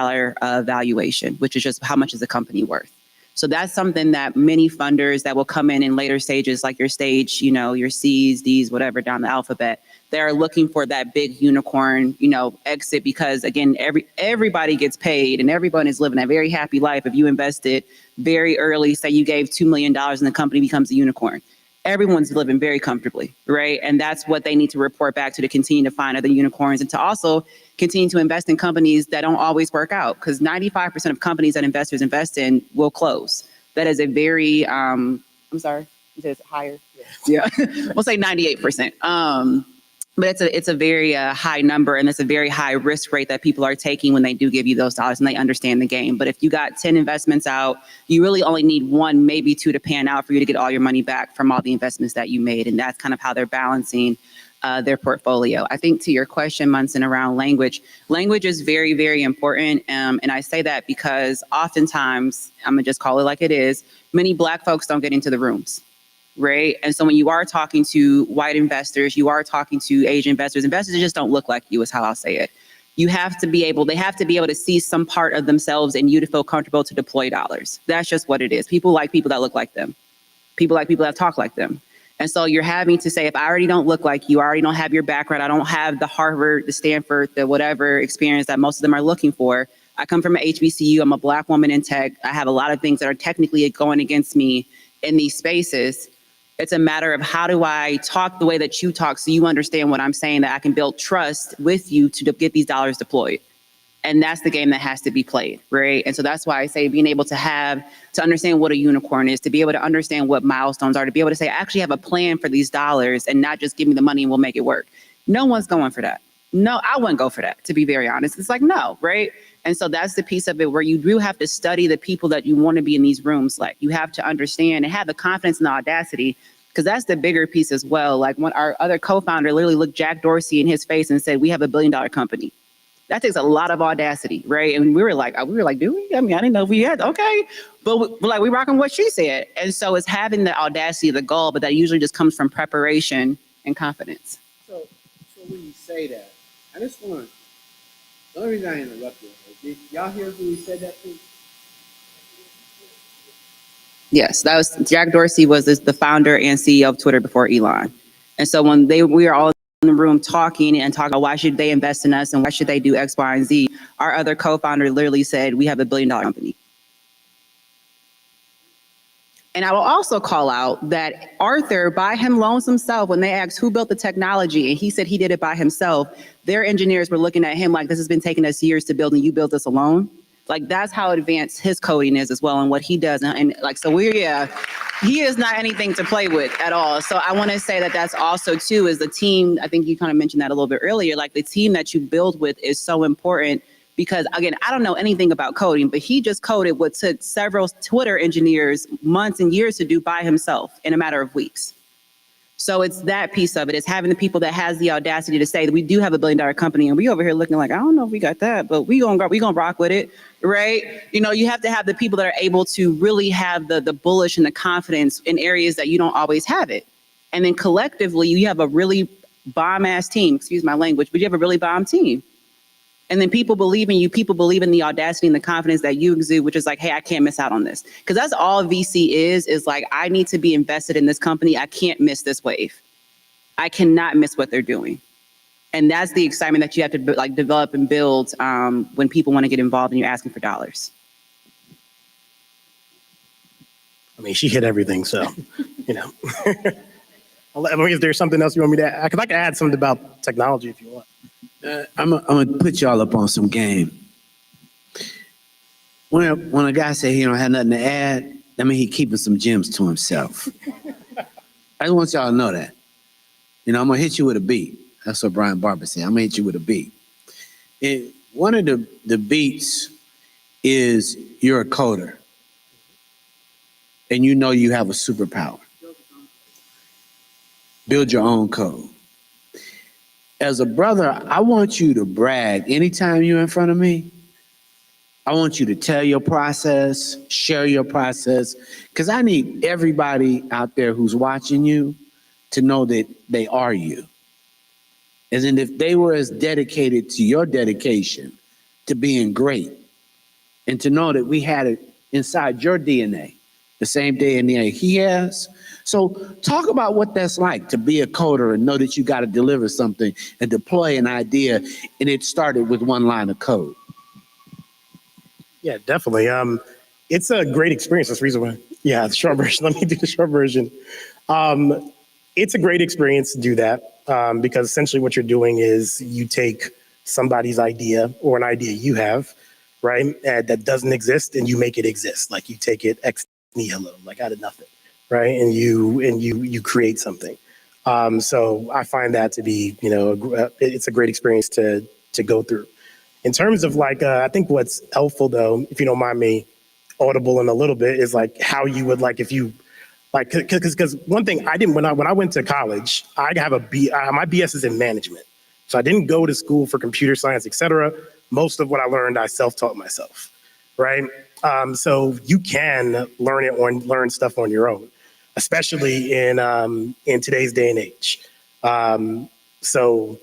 valuation, which is just how much is the company worth. So that's something that many funders that will come in later stages, like your stage, you know, your C's, D's, whatever down the alphabet, they're looking for that big unicorn, you know, exit because again, everybody gets paid and everyone is living a very happy life. If you invested very early, say you gave $2 million and the company becomes a unicorn, everyone's living very comfortably, right? And that's what they need to report back to continue to find other unicorns and to also continue to invest in companies that don't always work out because 95% of companies that investors invest in will close. That is a very, I'm sorry, is it higher? Yeah, we'll say 98%. But it's a very high number and it's a very high risk rate that people are taking when they do give you those dollars and they understand the game. But if you got 10 investments out, you really only need 1, maybe 2 to pan out for you to get all your money back from all the investments that you made. And that's kind of how they're balancing their portfolio. I think to your question, Munson, around language is very, very important. And I say that because oftentimes, I'm gonna just call it like it is, many Black folks don't get into the rooms. Right. And so when you are talking to white investors, you are talking to Asian investors that just don't look like you is how I'll say it. They have to be able to see some part of themselves in you to feel comfortable to deploy dollars. That's just what it is. People like people that look like them. People like people that talk like them. And so you're having to say, if I already don't look like you, I already don't have your background, I don't have the Harvard, the Stanford, the whatever experience that most of them are looking for. I come from an HBCU, I'm a Black woman in tech. I have a lot of things that are technically going against me in these spaces. It's a matter of how do I talk the way that you talk so you understand what I'm saying, that I can build trust with you to get these dollars deployed. And that's the game that has to be played, right? And so that's why I say being able to understand what a unicorn is, to be able to understand what milestones are, to be able to say, I actually have a plan for these dollars and not just give me the money and we'll make it work. No one's going for that. No, I wouldn't go for that, to be very honest. It's like, no, right? And so that's the piece of it where you do have to study the people that you want to be in these rooms. Like you have to understand and have the confidence and the audacity Because that's the bigger piece as well. Like when our other co-founder literally looked Jack Dorsey in his face and said, we have $1 billion company. That takes a lot of audacity, right? And we were like, do we? I mean, I didn't know if we had, okay. But we rocking what she said. And so it's having the audacity, the goal, but that usually just comes from preparation and confidence. So when you say that, I just want to, the only reason I interrupted, did y'all hear who he said that to? Yes, that was Jack Dorsey was the founder and CEO of Twitter before Elon. And so when we were all in the room talking about why should they invest in us and why should they do X, Y, and Z, our other co-founder literally said, we have $1 billion company. And I will also call out that Arthur, by him lonesome self, when they asked who built the technology, and he said he did it by himself, their engineers were looking at him like, this has been taking us years to build and you built this alone. Like, that's how advanced his coding is as well and what he does. And like, so he is not anything to play with at all. So I want to say that that's also too, is the team, I think you kind of mentioned that a little bit earlier, like the team that you build with is so important because again, I don't know anything about coding, but he just coded what took several Twitter engineers months and years to do by himself in a matter of weeks. So it's that piece of it. It's having the people that has the audacity to say that we do have $1 billion company and we over here looking like, I don't know if we got that, but we gonna rock with it, right? You know, you have to have the people that are able to really have the bullish and the confidence in areas that you don't always have it. And then collectively, you have a really bomb ass team, excuse my language, but you have a really bomb team. And then people believe in you, people believe in the audacity and the confidence that you exude, which is like, hey, I can't miss out on this. Because that's all VC is like, I need to be invested in this company. I can't miss this wave. I cannot miss what they're doing. And that's the excitement that you have to like develop and build when people want to get involved and you're asking for dollars. I mean, she hit everything, so, you know. I mean, is there something else you want me to add? Because I can add something about technology if you want. I'm gonna put y'all up on some game. When a guy say he don't have nothing to add, that means he keeping some gems to himself. I just want y'all to know that. You know, I'm gonna hit you with a beat. That's what Brian Barber said. I'm gonna hit you with a beat. And one of the beats is you're a coder. And you know you have a superpower. Build your own code. As a brother, I want you to brag anytime you're in front of me. I want you to tell your process, share your process, because I need everybody out there who's watching you to know that they are you. As in, if they were as dedicated to your dedication to being great, and to know that we had it inside your DNA, the same DNA he has. So talk about what that's like to be a coder and know that you got to deliver something and deploy an idea, and it started with one line of code. Yeah, definitely. It's a great experience. That's the reason why. Yeah, the short version. Let me do the short version. It's a great experience to do that because essentially what you're doing is you take somebody's idea or an idea you have, right, that doesn't exist, and you make it exist. Like you take it ex nihilo, like out of nothing, right, and you create something. So I find that to be, you know, it's a great experience to go through. In terms of like, I think what's helpful though, if you don't mind me audible in a little bit, is like how you would like if you like, because one thing I didn't when I went to college, I have my BS is in management, so I didn't go to school for computer science, etc. Most of what I learned, I self-taught myself, right? So you can learn stuff on your own, especially in today's day and age. So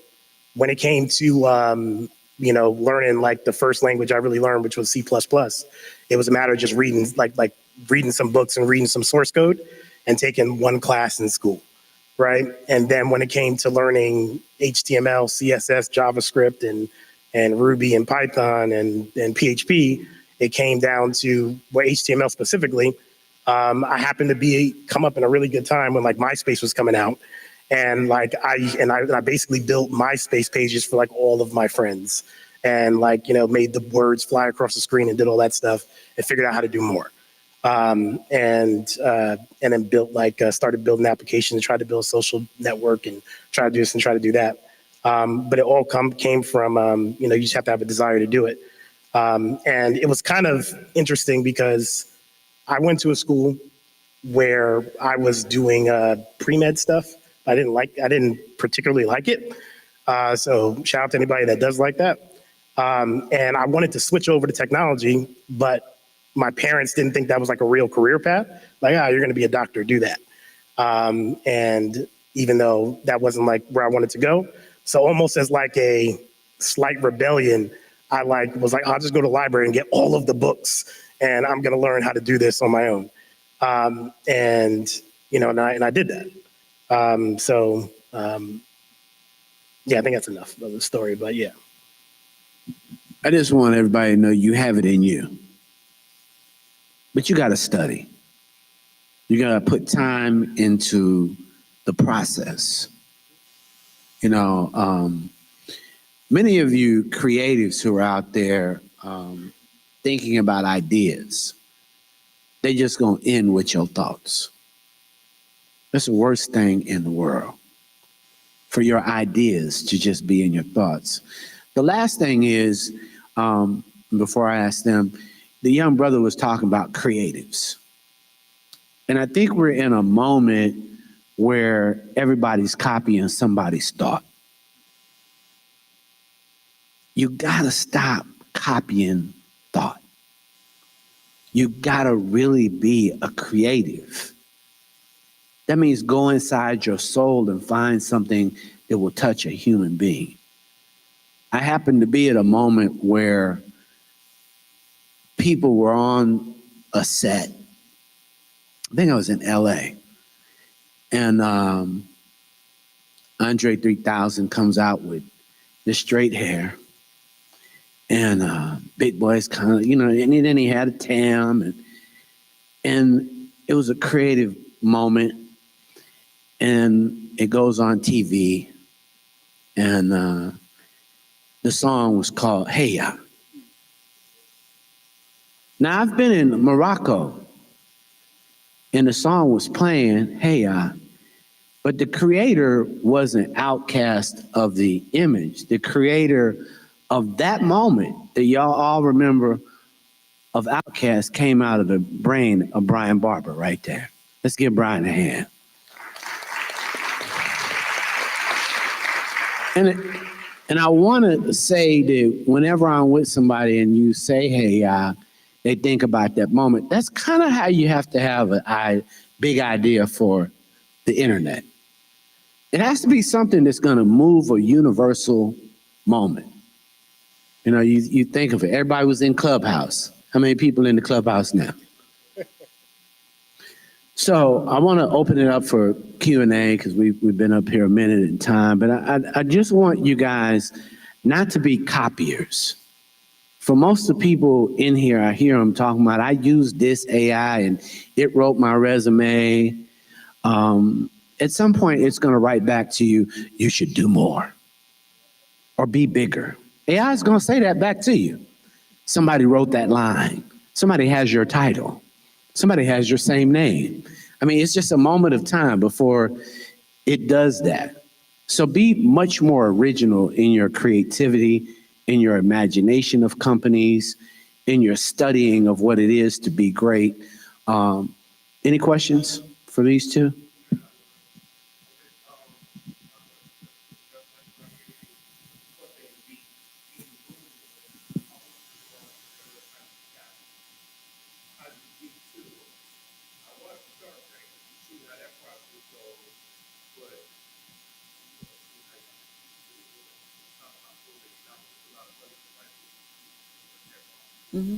when it came to you know, learning like the first language I really learned, which was C++, it was a matter of just reading like reading some books and reading some source code and taking one class in school, right? And then when it came to learning HTML, CSS, JavaScript, and Ruby and Python and PHP, it came down to HTML specifically. I happened to come up in a really good time when like MySpace was coming out. And like I basically built MySpace pages for like all of my friends and like, you know, made the words fly across the screen and did all that stuff and figured out how to do more. And then built started building applications, tried to build a social network and try to do this and try to do that. But it all came from, you know, you just have to have a desire to do it. And it was kind of interesting because I went to a school where I was doing pre-med stuff. I didn't particularly like it. So shout out to anybody that does like that. And I wanted to switch over to technology, but my parents didn't think that was like a real career path. Like, you're going to be a doctor, do that. And even though that wasn't like where I wanted to go, so almost as like a slight rebellion, I was like, I'll just go to the library and get all of the books, and I'm going to learn how to do this on my own. And I did that. Yeah, I think that's enough of the story, but yeah. I just want everybody to know you have it in you. But you got to study. You got to put time into the process. Many of you creatives who are out there thinking about ideas, they just going to end with your thoughts. That's the worst thing in the world, for your ideas to just be in your thoughts. The last thing is, before I ask them, the young brother was talking about creatives. And I think we're in a moment where everybody's copying somebody's thought. You gotta stop copying thought. You gotta really be a creative. That means go inside your soul and find something that will touch a human being. I happened to be at a moment where people were on a set. I think I was in LA. And Andre 3000 comes out with this straight hair. And Big Boy's kind of, and then he had a tam. And it was a creative moment. And it goes on TV. And the song was called Hey Ya. Now, I've been in Morocco, and the song was playing Hey Ya, but the creator wasn't outcast of the image. The creator of that moment that y'all all remember of Outkast came out of the brain of Brian Barber right there. Let's give Brian a hand. And I want to say that whenever I'm with somebody and you say, hey, they think about that moment. That's kind of how you have to have a big idea for the internet. It has to be something that's going to move a universal moment. You think of it. Everybody was in Clubhouse. How many people in the Clubhouse now? So I want to open it up for Q&A because we've been up here a minute at a time. But I just want you guys not to be copiers. For most of the people in here, I hear them talking about, I used this AI and it wrote my resume. At some point, it's going to write back to you, you should do more or be bigger. AI is going to say that back to you. Somebody wrote that line. Somebody has your title. Somebody has your same name. I mean, it's just a moment of time before it does that. So be much more original in your creativity, in your imagination of companies, in your studying of what it is to be great. Any questions for these two? Mm-hmm.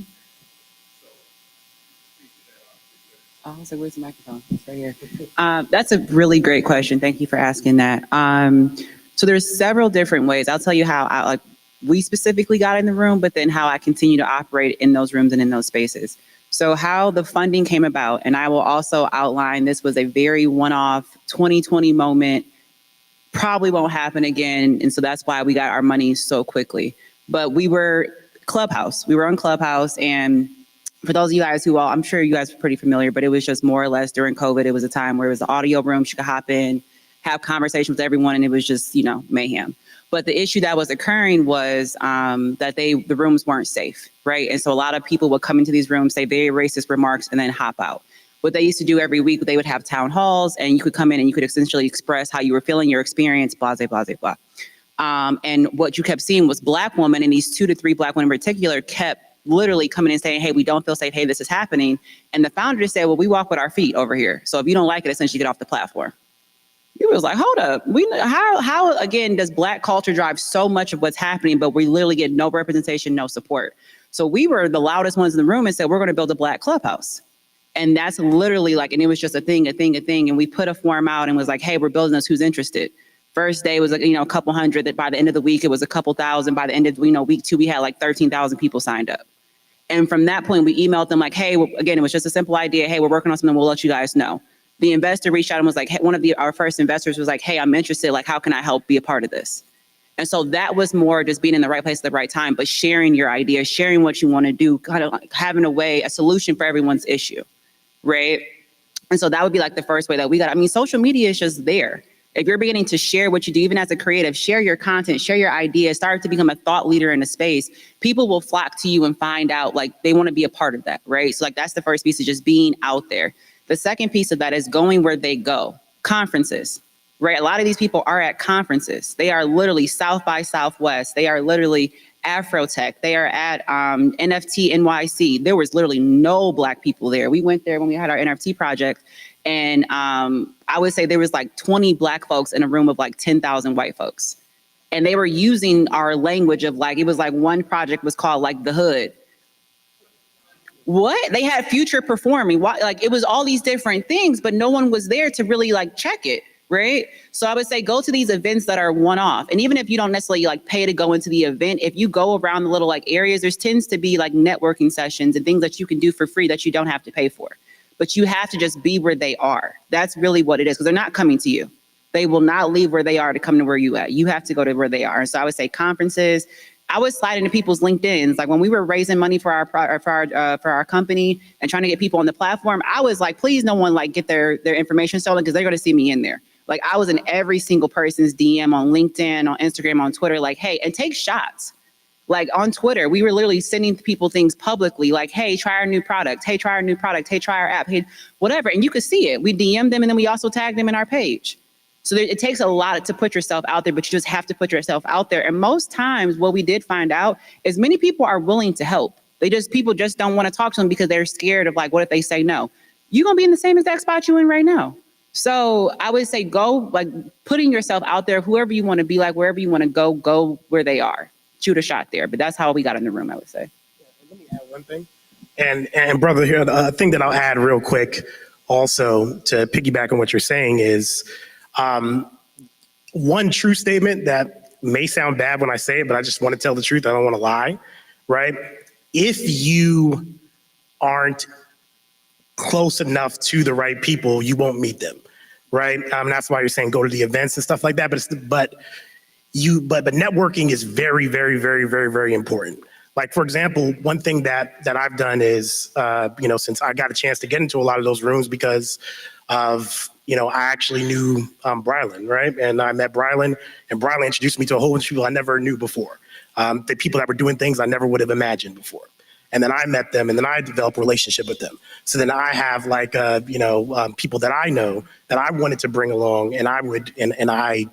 Oh, I was like, where's the microphone? It's right here. That's a really great question. Thank you for asking that. So there's several different ways. I'll tell you how we specifically got in the room, but then how I continue to operate in those rooms and in those spaces. So how the funding came about, and I will also outline, this was a very one-off 2020 moment, probably won't happen again. And so that's why we got our money so quickly. But we were Clubhouse. We were on Clubhouse, and for those of you guys I'm sure you guys are pretty familiar, but it was just more or less during COVID. It was a time where it was the audio room. You could hop in, have conversations with everyone, and it was just, mayhem. But the issue that was occurring was that the rooms weren't safe, right? And so a lot of people would come into these rooms, say very racist remarks, and then hop out. What they used to do every week, they would have town halls, and you could come in and you could essentially express how you were feeling, your experience, blah, blah, blah, blah. And what you kept seeing was Black women, and these 2 to 3 Black women in particular kept literally coming in saying, hey, we don't feel safe. Hey, this is happening. And the founder just said, well, we walk with our feet over here. So if you don't like it, essentially get off the platform. You was like, hold up. How again, does Black culture drive so much of what's happening, but we literally get no representation, no support? So we were the loudest ones in the room and said, we're going to build a Black clubhouse. And that's literally like, and it was just a thing. And we put a form out and was like, hey, we're building this. Who's interested? First day was like, a couple hundred. That by the end of the week, it was a couple thousand. By the end of, week 2, we had like 13,000 people signed up. And from that point, we emailed them like, hey, again, it was just a simple idea. Hey, we're working on something. We'll let you guys know. The investor reached out and was like, hey, our first investors was like, hey, I'm interested. Like, how can I help be a part of this? And so that was more just being in the right place at the right time, but sharing your ideas, sharing what you want to do, kind of like having a solution for everyone's issue, right? And so that would be like the first way that we got. Social media is just there. If you're beginning to share what you do, even as a creative, share your content, share your ideas, start to become a thought leader in the space, people will flock to you and find out like they want to be a part of that, right? So like that's the first piece of just being out there. The second piece of that is going where they go. Conferences, right? A lot of these people are at conferences. They are literally South by Southwest. They are literally Afrotech. They are at NFT NYC. There was literally no Black people there. We went there when we had our NFT project. And I would say there was like 20 Black folks in a room of like 10,000 white folks. And they were using our language of like, it was like one project was called like The Hood. What? They had Future performing. Why? Like it was all these different things, but no one was there to really like check it. Right. So I would say go to these events that are one off. And even if you don't necessarily like pay to go into the event, if you go around the little like areas, there tends to be like networking sessions and things that you can do for free that you don't have to pay for. But you have to just be where they are. That's really what it is, because they're not coming to you. They will not leave where they are to come to where you at. You have to go to where they are. And so I would say conferences. I would slide into people's LinkedIn's. Like when we were raising money for our company and trying to get people on the platform, I was like, please, no one like get their information stolen because they're going to see me in there. Like I was in every single person's DM on LinkedIn, on Instagram, on Twitter. Like, hey, and take shots. Like on Twitter, we were literally sending people things publicly like, hey, try our new product. Hey, try our new product. Hey, try our app. Hey, whatever. And you could see it. We DM them and then we also tag them in our page. So it takes a lot to put yourself out there, but you just have to put yourself out there. And most times what we did find out is many people are willing to help. People just don't want to talk to them because they're scared of like, what if they say no? You're going to be in the same exact spot you're in right now. So I would say go like putting yourself out there, whoever you want to be like, wherever you want to go where they are. Shoot a shot there. But that's how we got in the room, I would say. Yeah, let me add one thing. And brother, here, the thing that I'll add real quick also to piggyback on what you're saying is one true statement that may sound bad when I say it, but I just want to tell the truth. I don't want to lie, right? If you aren't close enough to the right people, you won't meet them, right? That's why you're saying go to the events and stuff like that. But networking is very, very, very, very, very important. Like, for example, one thing that I've done is, since I got a chance to get into a lot of those rooms because of, I actually knew Brylan, right? And I met Brylan, and Brylan introduced me to a whole bunch of people I never knew before. The people that were doing things I never would have imagined before. And then I met them, and then I developed a relationship with them. So then I have like, people that I know that I wanted to bring along, and I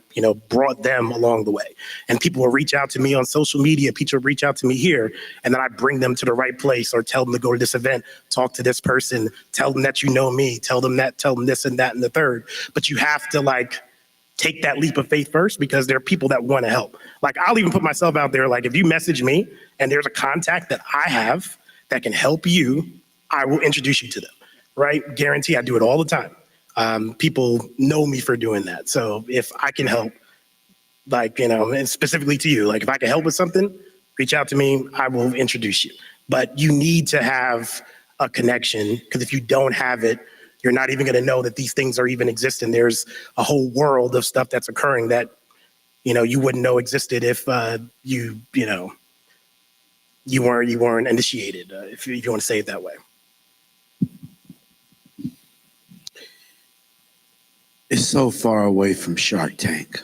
brought them along the way. And people will reach out to me on social media. People reach out to me here, and then I bring them to the right place or tell them to go to this event, talk to this person, tell them that you know me, tell them this and that and the third. But you have to like take that leap of faith first, because there are people that want to help. Like I'll even put myself out there. Like if you message me and there's a contact that I have that can help you, I will introduce you to them, right? Guarantee I do it all the time. People know me for doing that. So if I can help, like, and specifically to you, like if I can help with something, reach out to me, I will introduce you. But you need to have a connection, because if you don't have it, you're not even going to know that these things are even existing. There's a whole world of stuff that's occurring that, you wouldn't know existed if you weren't initiated, if you want to say it that way. It's so far away from Shark Tank.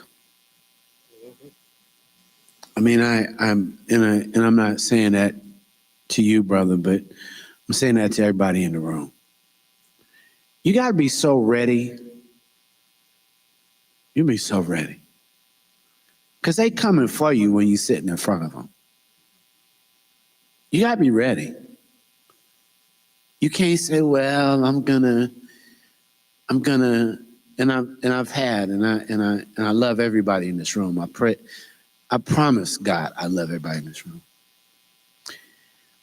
I mean, I'm not saying that to you, brother, but I'm saying that to everybody in the room. You got to be so ready. You be so ready. Because they coming for you when you're sitting in front of them. You got to be ready. You can't say, well, I'm gonna, and I love everybody in this room. I promise God, I love everybody in this room.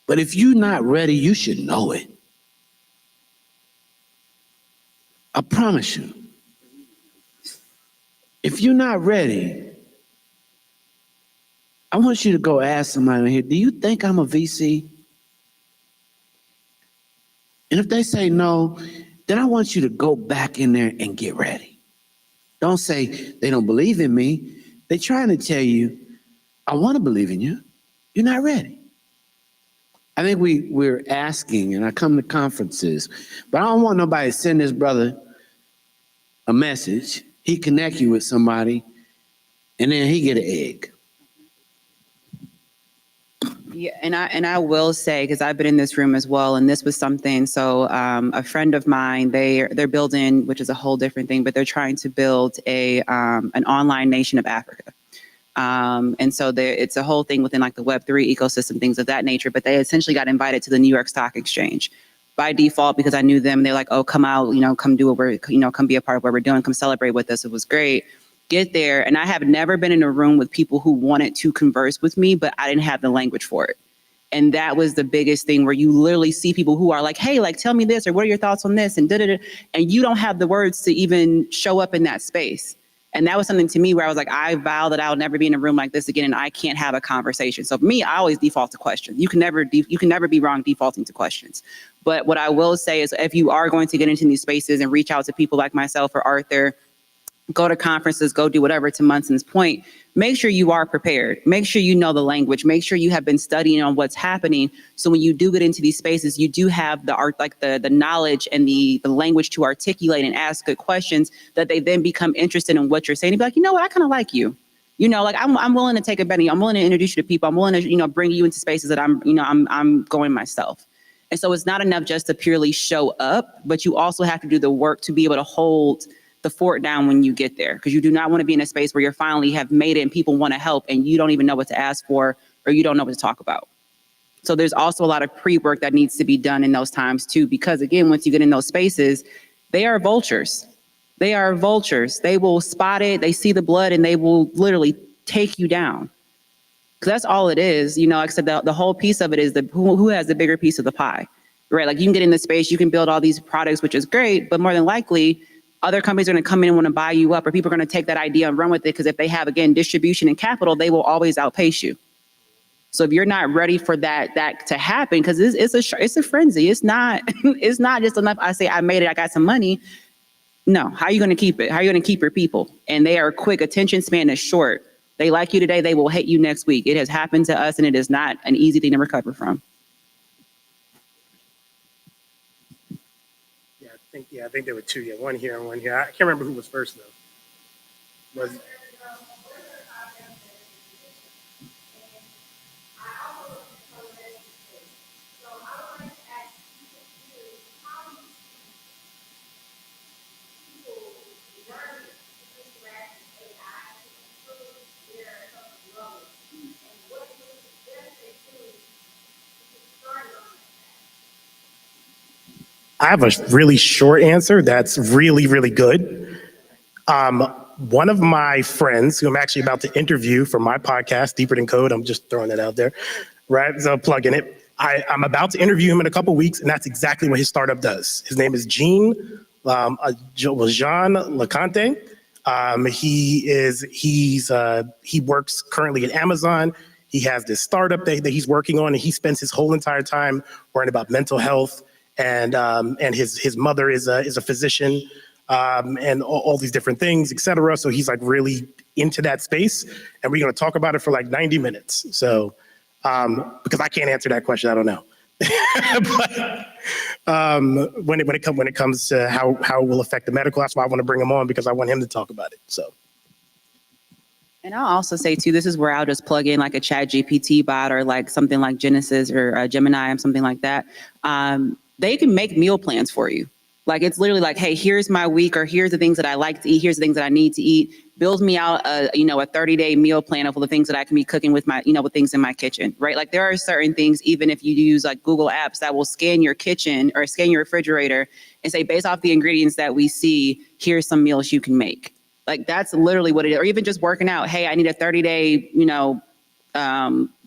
But if you're not ready, you should know it. I promise you. If you're not ready, I want you to go ask somebody in here, do you think I'm a VC? And if they say no, then I want you to go back in there and get ready. Don't say they don't believe in me. They're trying to tell you, I want to believe in you. You're not ready. I think we're asking, and I come to conferences, but I don't want nobody to send this brother a message. He connect you with somebody, and then he get an egg. Yeah, and I will say, because I've been in this room as well, and this was something. So a friend of mine, they're building, which is a whole different thing, but they're trying to build an online nation of Africa. And so it's a whole thing within like the Web3 ecosystem, things of that nature. But they essentially got invited to the New York Stock Exchange by default because I knew them. They're like, oh, come out, come do what we're, come be a part of what we're doing, come celebrate with us. It was great. Get there. And I have never been in a room with people who wanted to converse with me, but I didn't have the language for it. And that was the biggest thing, where you literally see people who are like, hey, like, tell me this, or what are your thoughts on this? And da-da-da. And you don't have the words to even show up in that space. And that was something to me where I was like, I vow that I'll never be in a room like this again, and I can't have a conversation. So for me, I always default to questions. You can never be wrong defaulting to questions. But what I will say is, if you are going to get into these spaces and reach out to people like myself or Arthur, go to conferences, go do whatever, to Munson's point, make sure you are prepared. Make sure you know the language. Make sure you have been studying on what's happening. So when you do get into these spaces, you do have the art, like the knowledge and the language to articulate and ask good questions, that they then become interested in what you're saying. And be like, you know what, I kind of like you. Like I'm willing to take a bet. I'm willing to introduce you to people. I'm willing to, bring you into spaces that I'm going myself. And so it's not enough just to purely show up, but you also have to do the work to be able to hold the fort down when you get there, because you do not want to be in a space where you finally have made it and people want to help and you don't even know what to ask for, or you don't know what to talk about. So there's also a lot of pre-work that needs to be done in those times too, because again, once you get in those spaces, they are vultures. They are vultures. They will spot it. They see the blood and they will literally take you down. Because that's all it is. Like I said, the whole piece of it is who has the bigger piece of the pie, right? Like you can get in the space, you can build all these products, which is great, but more than likely, other companies are going to come in and want to buy you up, or people are going to take that idea and run with it, because if they have, again, distribution and capital, they will always outpace you. So if you're not ready for that to happen, because it's a frenzy. It's not just enough. I say I made it, I got some money. No, how are you going to keep it? How are you going to keep your people? And they are quick. Attention span is short. They like you today, they will hate you next week. It has happened to us, and it is not an easy thing to recover from. I think there were two. Yeah, one here and one here. I can't remember who was first though. I have a really short answer that's really, really good. One of my friends, who I'm actually about to interview for my podcast, Deeper Than Code, I'm just throwing that out there, right? So plugging it. I'm about to interview him in a couple of weeks, and that's exactly what his startup does. His name is Jean LeConte. He works currently at Amazon. He has this startup that he's working on, and he spends his whole entire time worrying about mental health. And his mother is a physician, and all these different things, et cetera. So he's like really into that space, and we're going to talk about it for like 90 minutes. So because I can't answer that question, I don't know. But when it comes to how it will affect the medical, that's why I want to bring him on, because I want him to talk about it. So. And I'll also say too, this is where I'll just plug in like a ChatGPT bot, or like something like Genesis or Gemini or something like that. They can make meal plans for you. Like, it's literally like, hey, here's my week, or here's the things that I like to eat. Here's the things that I need to eat. Builds me out a 30-day meal plan of all the things that I can be cooking with my, with things in my kitchen, right? Like, there are certain things, even if you use like Google apps, that will scan your kitchen or scan your refrigerator and say, based off the ingredients that we see, here's some meals you can make. Like, that's literally what it is. Or even just working out. Hey, I need a 30-day,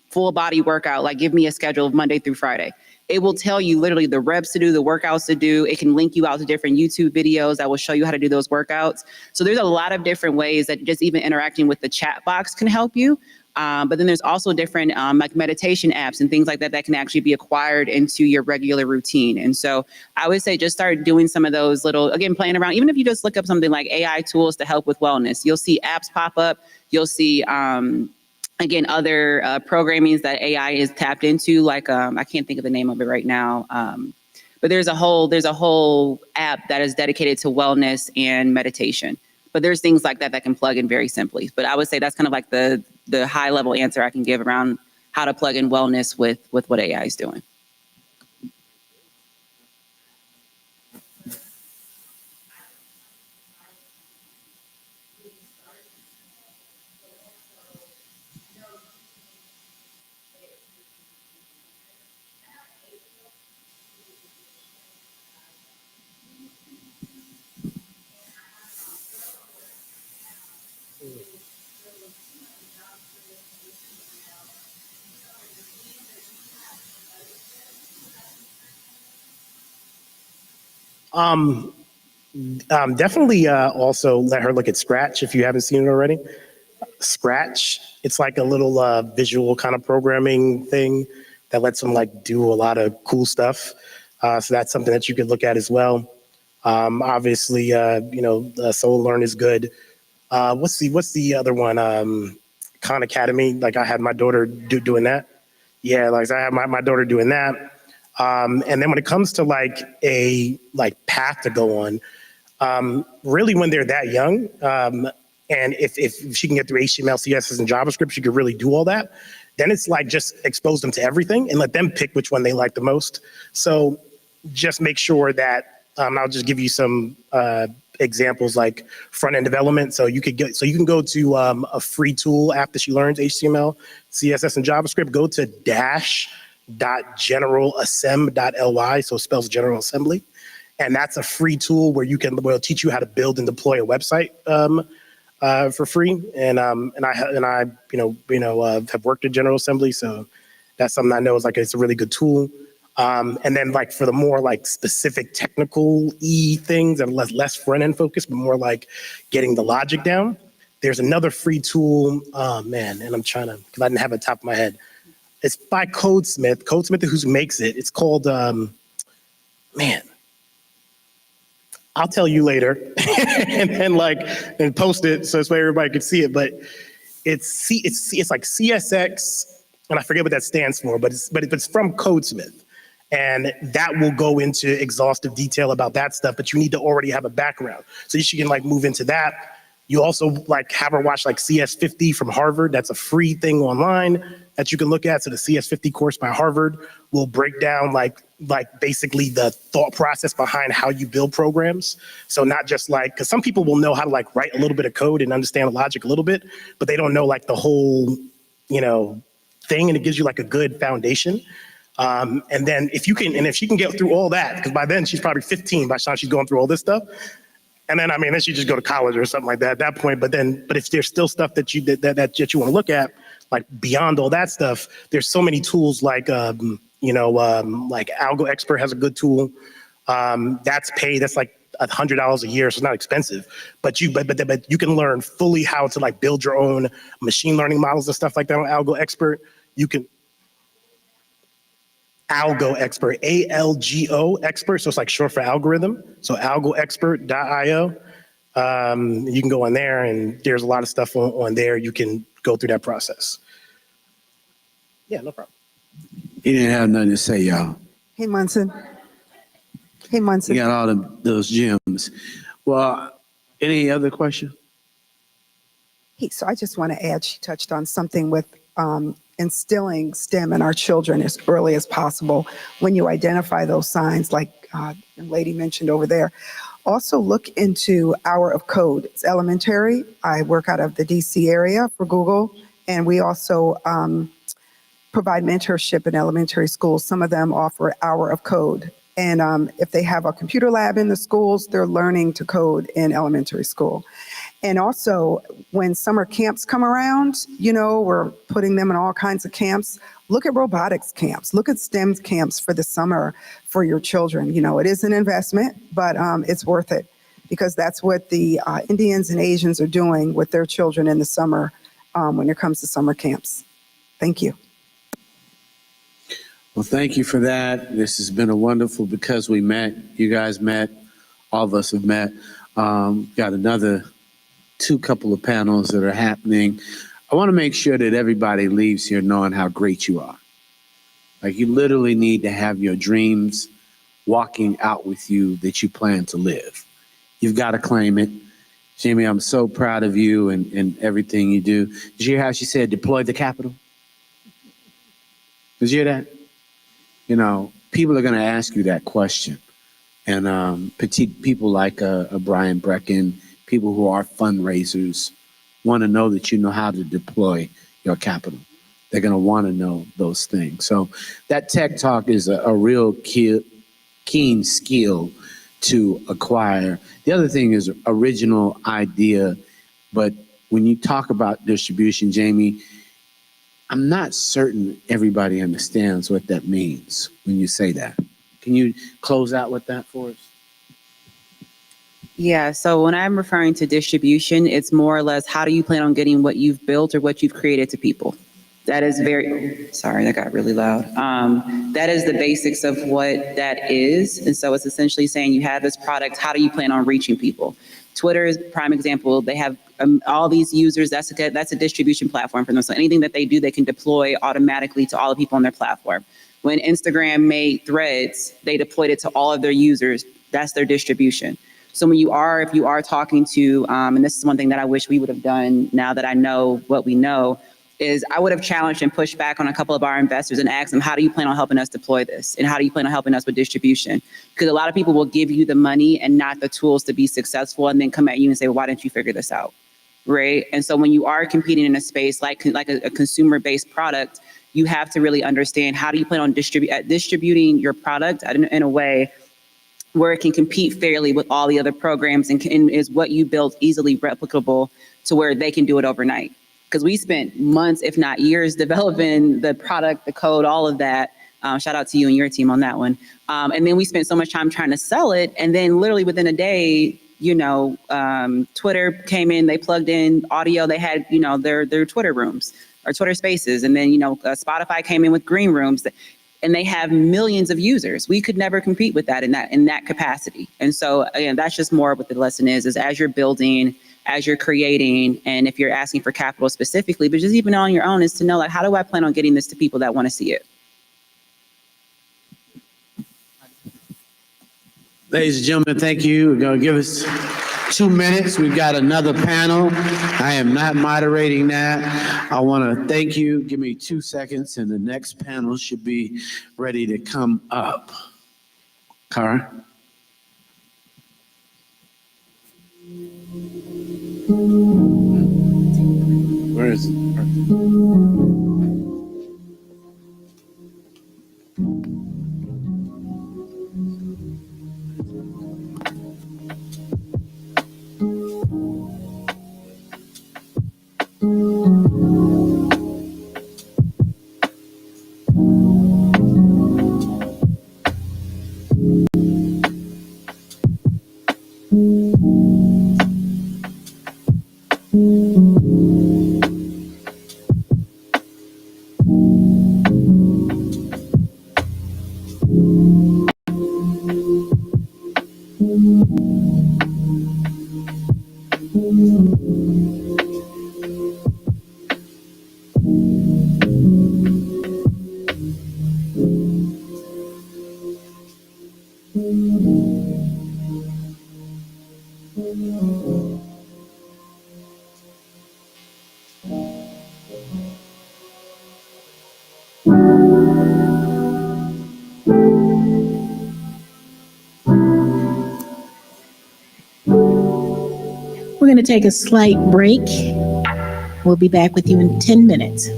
full body workout. Like, give me a schedule of Monday through Friday. It will tell you literally the reps to do, the workouts to do. It can link you out to different YouTube videos that will show you how to do those workouts. So there's a lot of different ways that just even interacting with the chat box can help you. But then there's also different like meditation apps and things like that that can actually be acquired into your regular routine. And so I would say just start doing some of those little, again, playing around. Even if you just look up something like AI tools to help with wellness, you'll see apps pop up. You'll see again, other programmings that AI is tapped into, like I can't think of the name of it right now, but there's a whole app that is dedicated to wellness and meditation. But there's things like that that can plug in very simply. But I would say that's kind of like the high level answer I can give around how to plug in wellness with what AI is doing. Definitely also let her look at Scratch if you haven't seen it already. Scratch, it's like a little visual kind of programming thing that lets them like do a lot of cool stuff. So that's something that you could look at as well. Obviously, Soul Learn is good. What's the other one? Khan Academy. Like I had my daughter doing that. Yeah, like I have my daughter doing that. And then when it comes to like a path to go on, really when they're that young, and if she can get through HTML, CSS, and JavaScript, she could really do all that. Then it's like just expose them to everything and let them pick which one they like the most. So just make sure that I'll just give you some examples like front end development. So you can go to a free tool after she learns HTML, CSS, and JavaScript. Go to dash.generalassem.ly. So it spells General Assembly. And that's a free tool where will teach you how to build and deploy a website for free. And I have worked at General Assembly, so that's something I know is it's a really good tool. And then like for the more like specific technical things and less front end focused, but more like getting the logic down, there's another free tool. Oh man, and I'm trying to, because I didn't have it top of my head. It's by Codesmith. Codesmith, who makes it. It's called I'll tell you later, and post it so everybody can see it. But it's like CSX, and I forget what that stands for, but it's from Codesmith, and that will go into exhaustive detail about that stuff. But you need to already have a background, so you can move into that. You also have her watch CS50 from Harvard. That's a free thing online that you can look at. So the CS50 course by Harvard will break down basically the thought process behind how you build programs. So not just because some people will know how to write a little bit of code and understand the logic a little bit, but they don't know the whole, thing, and it gives you a good foundation. And then if she can get through all that, because by then she's probably 15 by the time she's going through all this stuff. And then, then she just go to college or something like that at that point. But if there's still stuff that you want to look at, beyond all that stuff, there's so many tools like Algo Expert has a good tool. That's paid. That's $100 a year, so it's not expensive. But you can learn fully how to build your own machine learning models and stuff like that on Algo Expert. You can Algo Expert, ALGO Expert. So it's short for algorithm. So algoexpert.io. You can go on there, and there's a lot of stuff on there. You can go through that process. Yeah, no problem. He didn't have nothing to say, y'all. Hey, Munson. Hey, Munson. You got all those gems. Well, any other question? Hey, so I just want to add, she touched on something with instilling STEM in our children as early as possible. When you identify those signs, like young lady mentioned over there. Also look into Hour of Code. It's elementary. I work out of the DC area for Google, and we also provide mentorship in elementary schools. Some of them offer Hour of Code. And if they have a computer lab in the schools, they're learning to code in elementary school. And also, when summer camps come around, we're putting them in all kinds of camps. Look at robotics camps. Look at STEM camps for the summer for your children. It is an investment, but it's worth it because that's what the Indians and Asians are doing with their children in the summer when it comes to summer camps. Thank you. Well, thank you for that. This has been a wonderful, because we met, you guys met, all of us have met. Got another couple of panels that are happening. I want to make sure that everybody leaves here knowing how great you are. Like, you literally need to have your dreams walking out with you that you plan to live. You've got to claim it. Jamie, I'm so proud of you and everything you do. Did you hear how she said deploy the capital? Did you hear that? People are going to ask you that question. And petite people like Brian Brecken, people who are fundraisers, want to know that you know how to deploy your capital. They're going to want to know those things. So that tech talk is a real keen skill to acquire. The other thing is original idea. But when you talk about distribution, Jamie, I'm not certain everybody understands what that means when you say that. Can you close out with that for us? Yeah, so when I'm referring to distribution, it's more or less how do you plan on getting what you've built or what you've created to people? That is sorry, that got really loud. That is the basics of what that is. And so it's essentially saying you have this product, how do you plan on reaching people? Twitter is a prime example. They have all these users, that's a distribution platform for them. So anything that they do, they can deploy automatically to all the people on their platform. When Instagram made Threads, they deployed it to all of their users. That's their distribution. So if you are talking to, and this is one thing that I wish we would have done now that I know what we know, is I would have challenged and pushed back on a couple of our investors and asked them, how do you plan on helping us deploy this? And how do you plan on helping us with distribution? Because a lot of people will give you the money and not the tools to be successful and then come at you and say, well, why didn't you figure this out? Right? And so when you are competing in a space like a consumer-based product, you have to really understand how do you plan on distributing your product in a way where it can compete fairly with all the other programs and is what you built easily replicable to where they can do it overnight. Because we spent months, if not years, developing the product, the code, all of that. Shout out to you and your team on that one. And then we spent so much time trying to sell it. And then literally within a day, Twitter came in, they plugged in audio. They had, their Twitter rooms or Twitter spaces. And then, Spotify came in with green rooms. And they have millions of users. We could never compete with that in that capacity. And so, again, that's just more what the lesson is as you're building, as you're creating, and if you're asking for capital specifically, but just even on your own, is to know, like, how do I plan on getting this to people that want to see it? Ladies and gentlemen, thank you. We're going to give us 2 minutes. We've got another panel. I am not moderating that. I want to thank you. Give me 2 seconds, and the next panel should be ready to come up. Cara? Where is it? to take a slight break. We'll be back with you in 10 minutes.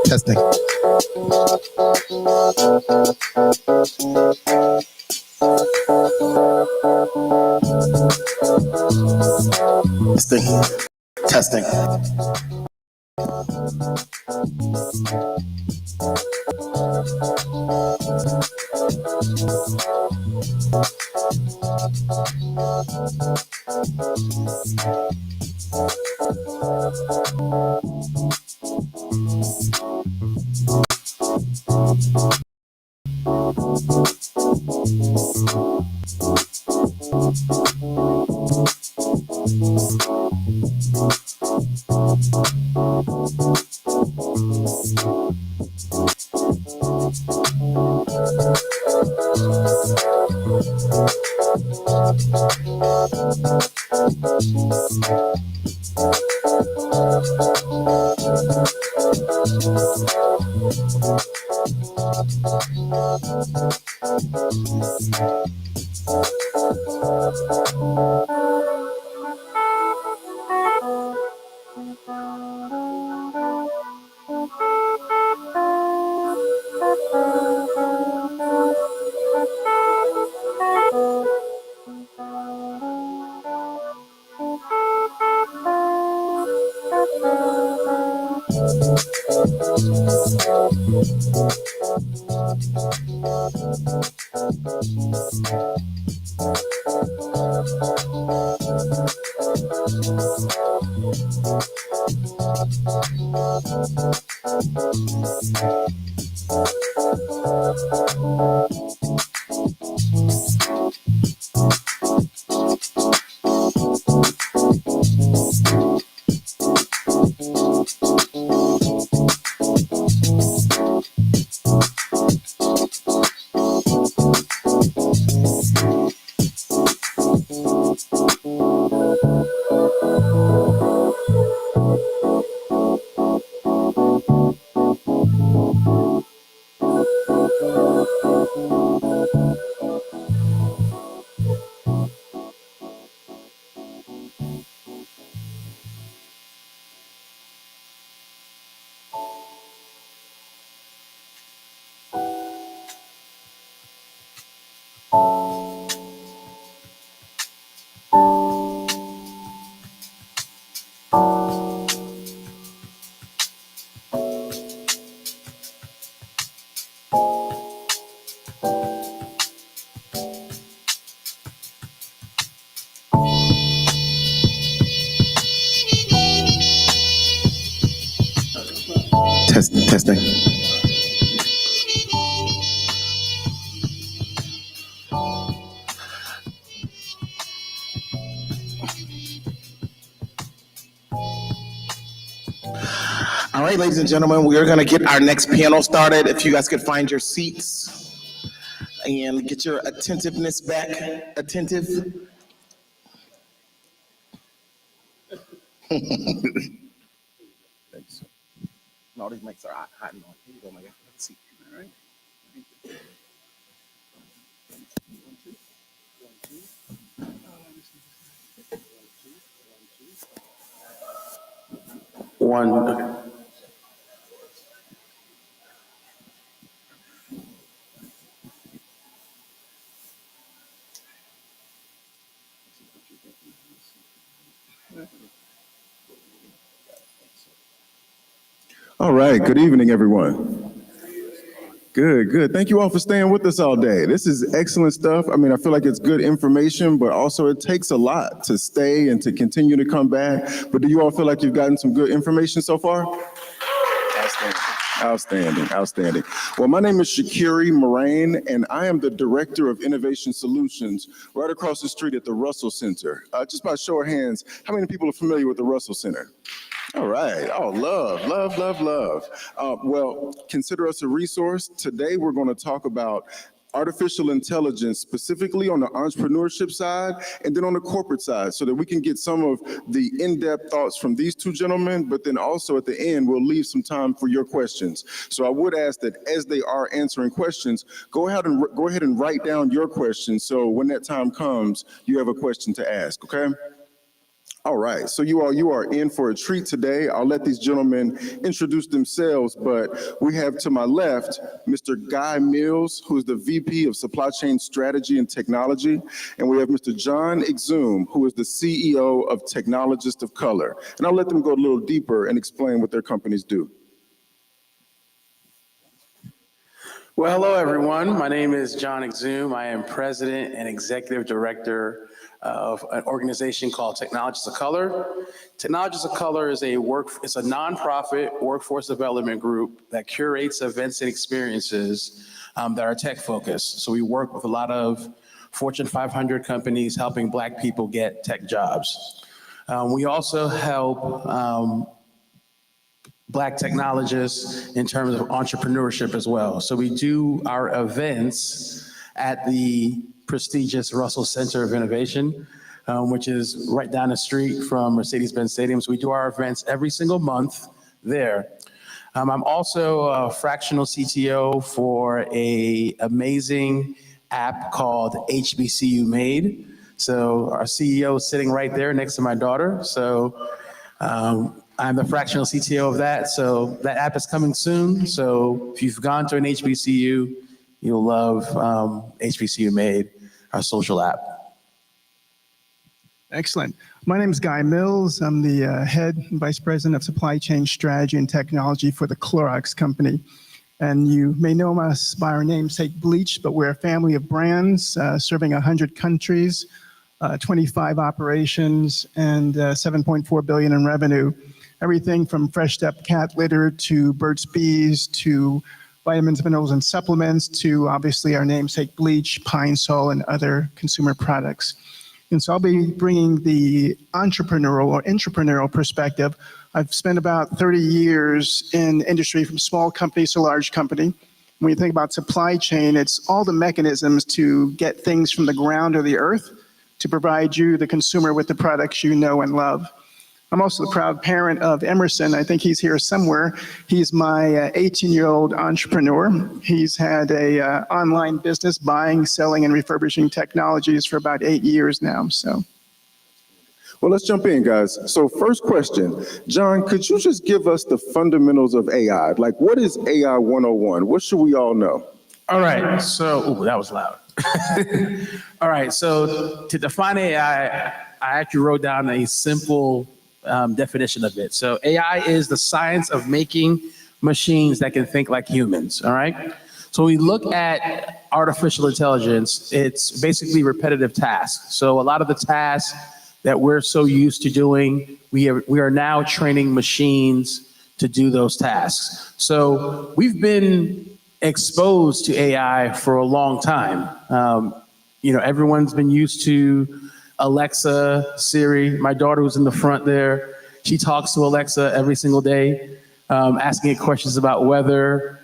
Testing. Testing. Testing. Testing. All right, ladies and gentlemen, we are going to get our next panel started. If you guys could find your seats and get your attentiveness back. Attentive. No, these mics are hot and on. Here you go, my guy. Let's see. All right. One. All right, good evening, everyone. Good. Thank you all for staying with us all day. This is excellent stuff. I mean, I feel like it's good information, but also it takes a lot to stay and to continue to come back. But do you all feel like you've gotten some good information so far? Outstanding. Well, my name is Shakiri Moraine, and I am the Director of Innovation Solutions right across the street at the Russell Center. Just by show of hands, how many people are familiar with the Russell Center? All right. Oh, love. Well, consider us a resource. Today, we're going to talk about artificial intelligence, specifically on the entrepreneurship side and then on the corporate side, so that we can get some of the in-depth thoughts from these two gentlemen, but then also at the end, we'll leave some time for your questions. So I would ask that as they are answering questions, go ahead and write down your questions, so when that time comes, you have a question to ask, okay? All right, so you are in for a treat today. I'll let these gentlemen introduce themselves, but we have to my left, Mr. Guy Mills, who is the VP of Supply Chain Strategy and Technology, and we have Mr. John Exum, who is the CEO of Technologists of Color. And I'll let them go a little deeper and explain what their companies do. Well, hello, everyone. My name is John Exum. I am President and Executive Director of an organization called Technologists of Color. Technologists of Color is it's a nonprofit workforce development group that curates events and experiences that are tech focused. So we work with a lot of Fortune 500 companies helping Black people get tech jobs. We also help Black technologists in terms of entrepreneurship as well. So we do our events at the prestigious Russell Center of Innovation, which is right down the street from Mercedes-Benz Stadium. So we do our events every single month there. I'm also a fractional CTO for an amazing app called HBCU Made. So our CEO is sitting right there next to my daughter. So I'm the fractional CTO of that. So that app is coming soon. So if you've gone to an HBCU, you'll love HBCU Made, our social app. Excellent. My name is Guy Mills. I'm the head and vice president of supply chain strategy and technology for the Clorox company. And you may know us by our namesake Bleach, but we're a family of brands serving 100 countries, 25 operations, and $7.4 billion in revenue. Everything from Fresh Step cat litter to Burt's Bees to vitamins, minerals, and supplements to obviously our namesake Bleach, Pine Sol, and other consumer products. And so I'll be bringing the entrepreneurial or intrapreneurial perspective. I've spent about 30 years in industry from small companies to large company. When you think about supply chain, it's all the mechanisms to get things from the ground or the earth to provide you, the consumer, with the products you know and love. I'm also the proud parent of Emerson. I think he's here somewhere. He's my 18-year-old entrepreneur. He's had a online business buying, selling, and refurbishing technologies for about 8 years now. So, Well, let's jump in, guys. So first question, John, could you just give us the fundamentals of AI? Like, what is AI 101? What should we all know? All right, so, that was loud. All right, so to define AI, I actually wrote down a simple definition of it. So AI is the science of making machines that can think like humans, all right? So we look at artificial intelligence, it's basically repetitive tasks. So a lot of the tasks that we're so used to doing, we are now training machines to do those tasks. So we've been exposed to AI for a long time. Everyone's been used to Alexa, Siri. My daughter who's in the front there, she talks to Alexa every single day, asking it questions about weather,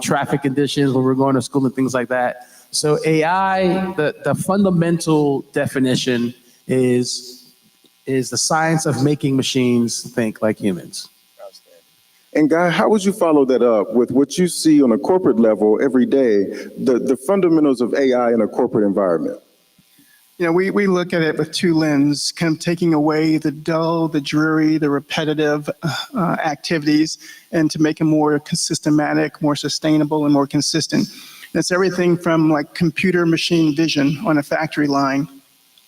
traffic conditions when we're going to school and things like that. So AI, the fundamental definition is the science of making machines think like humans. And Guy, how would you follow that up with what you see on a corporate level every day, the fundamentals of AI in a corporate environment? We look at it with two lenses, kind of taking away the dull, the dreary, the repetitive activities, and to make them more systematic, more sustainable, and more consistent. That's everything from like computer machine vision on a factory line.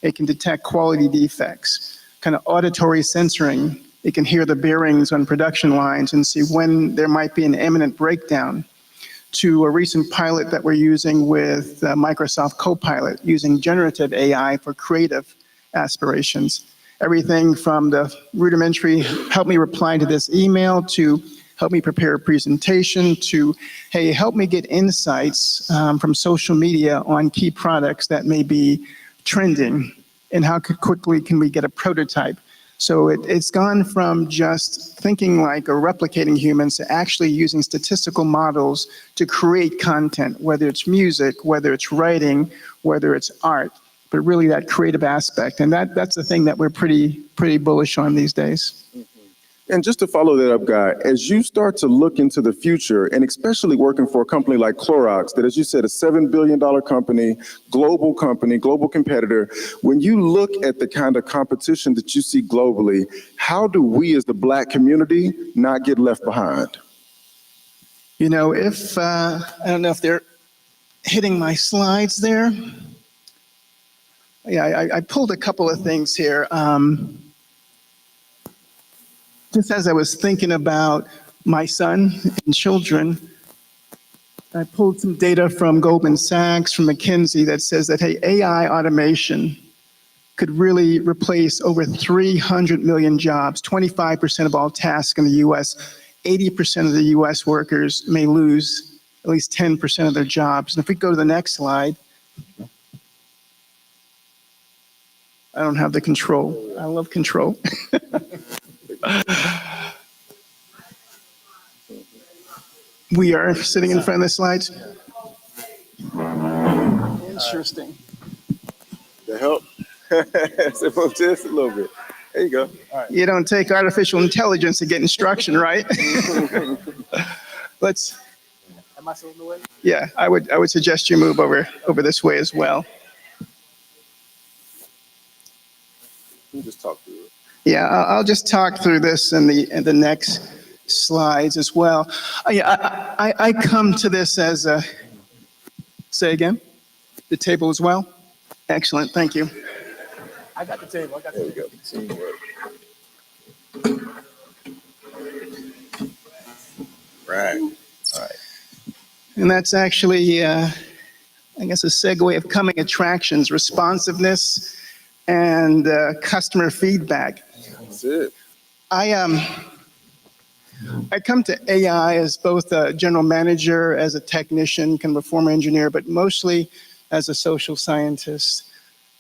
It can detect quality defects, kind of auditory censoring. It can hear the bearings on production lines and see when there might be an imminent breakdown, to a recent pilot that we're using with Microsoft Copilot, using generative AI for creative aspirations. Everything from the rudimentary, help me reply to this email, to help me prepare a presentation, to, hey, help me get insights from social media on key products that may be trending, and how quickly can we get a prototype. So it's gone from just thinking like or replicating humans to actually using statistical models to create content, whether it's music, whether it's writing, whether it's art, but really that creative aspect. And that's the thing that we're pretty bullish on these days. And just to follow that up, Guy, as you start to look into the future, and especially working for a company like Clorox, that, as you said, a $7 billion company, global competitor, when you look at the kind of competition that you see globally, how do we as the Black community not get left behind? If, I don't know if they're hitting my slides there. Yeah, I pulled a couple of things here. Just as I was thinking about my son and children, I pulled some data from Goldman Sachs, from McKinsey, that says that, hey, AI automation could really replace over 300 million jobs, 25% of all tasks in the US. 80% of the US workers may lose at least 10% of their jobs. And if we go to the next slide, I don't have the control. I love control. We are sitting in front of the slides. Interesting. To help? So move just a little bit. There you go. All right. You don't take artificial intelligence to get instruction, right? Let's. Am I still in the way? Yeah, I would suggest you move over this way as well. You just talk through it. Yeah, I'll just talk through this in the next slides as well. I come to this as a, say again, the table as well? Excellent, thank you. I got the table, There we go. Right. All right. And that's actually, I guess, a segue of coming attractions, responsiveness, and customer feedback. That's it. I come to AI as both a general manager, as a technician, kind of a former engineer, but mostly as a social scientist.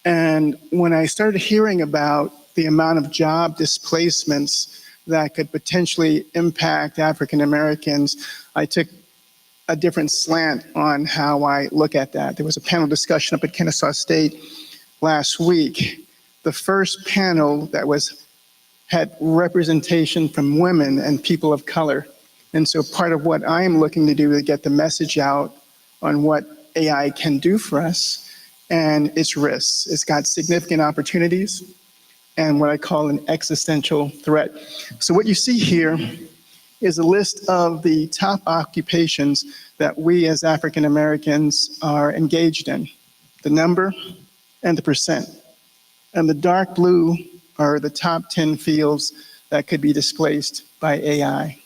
And when I started hearing about the amount of job displacements that could potentially impact African Americans, I took a different slant on how I look at that. There was a panel discussion up at Kennesaw State last week. The first panel that had representation from women and people of color. And so part of what I'm looking to do is get the message out on what AI can do for us and its risks. It's got significant opportunities and what I call an existential threat. So what you see here is a list of the top occupations that we as African Americans are engaged in, the number and the percent. And the dark blue are the top 10 fields that could be displaced by AI.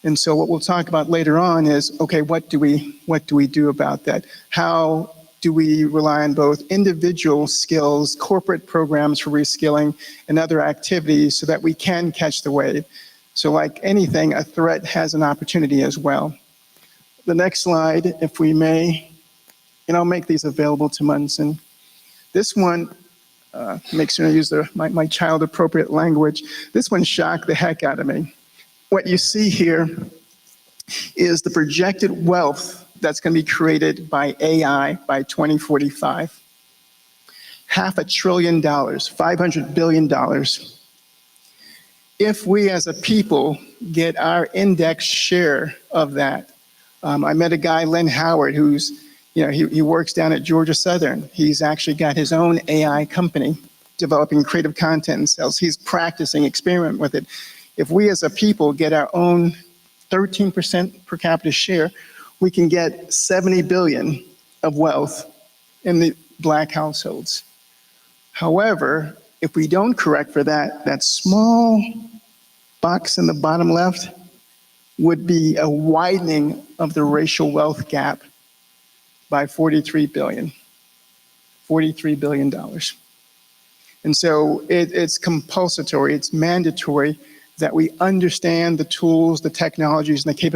And so what we'll talk about later on is, okay, what do we do about that? How do we rely on both individual skills, corporate programs for reskilling, and other activities so that we can catch the wave? So like anything, a threat has an opportunity as well. The next slide, if we may, and I'll make these available to Munson. This one, make sure I use my child-appropriate language. This one shocked the heck out of me. What you see here is the projected wealth that's going to be created by AI by 2045. $500 billion, $500 billion. If we as a people get our index share of that, I met a guy, Len Howard, who's, he works down at Georgia Southern. He's actually got his own AI company developing creative content and sales. He's practicing, experiment with it. If we as a people get our own 13% per capita share, we can get 70 billion of wealth in the Black households. However, if we don't correct for that, that small box in the bottom left would be a widening of the racial wealth gap by 43 billion, $43 billion. And so it's compulsory, it's mandatory that we understand the tools, the technologies, and the capabilities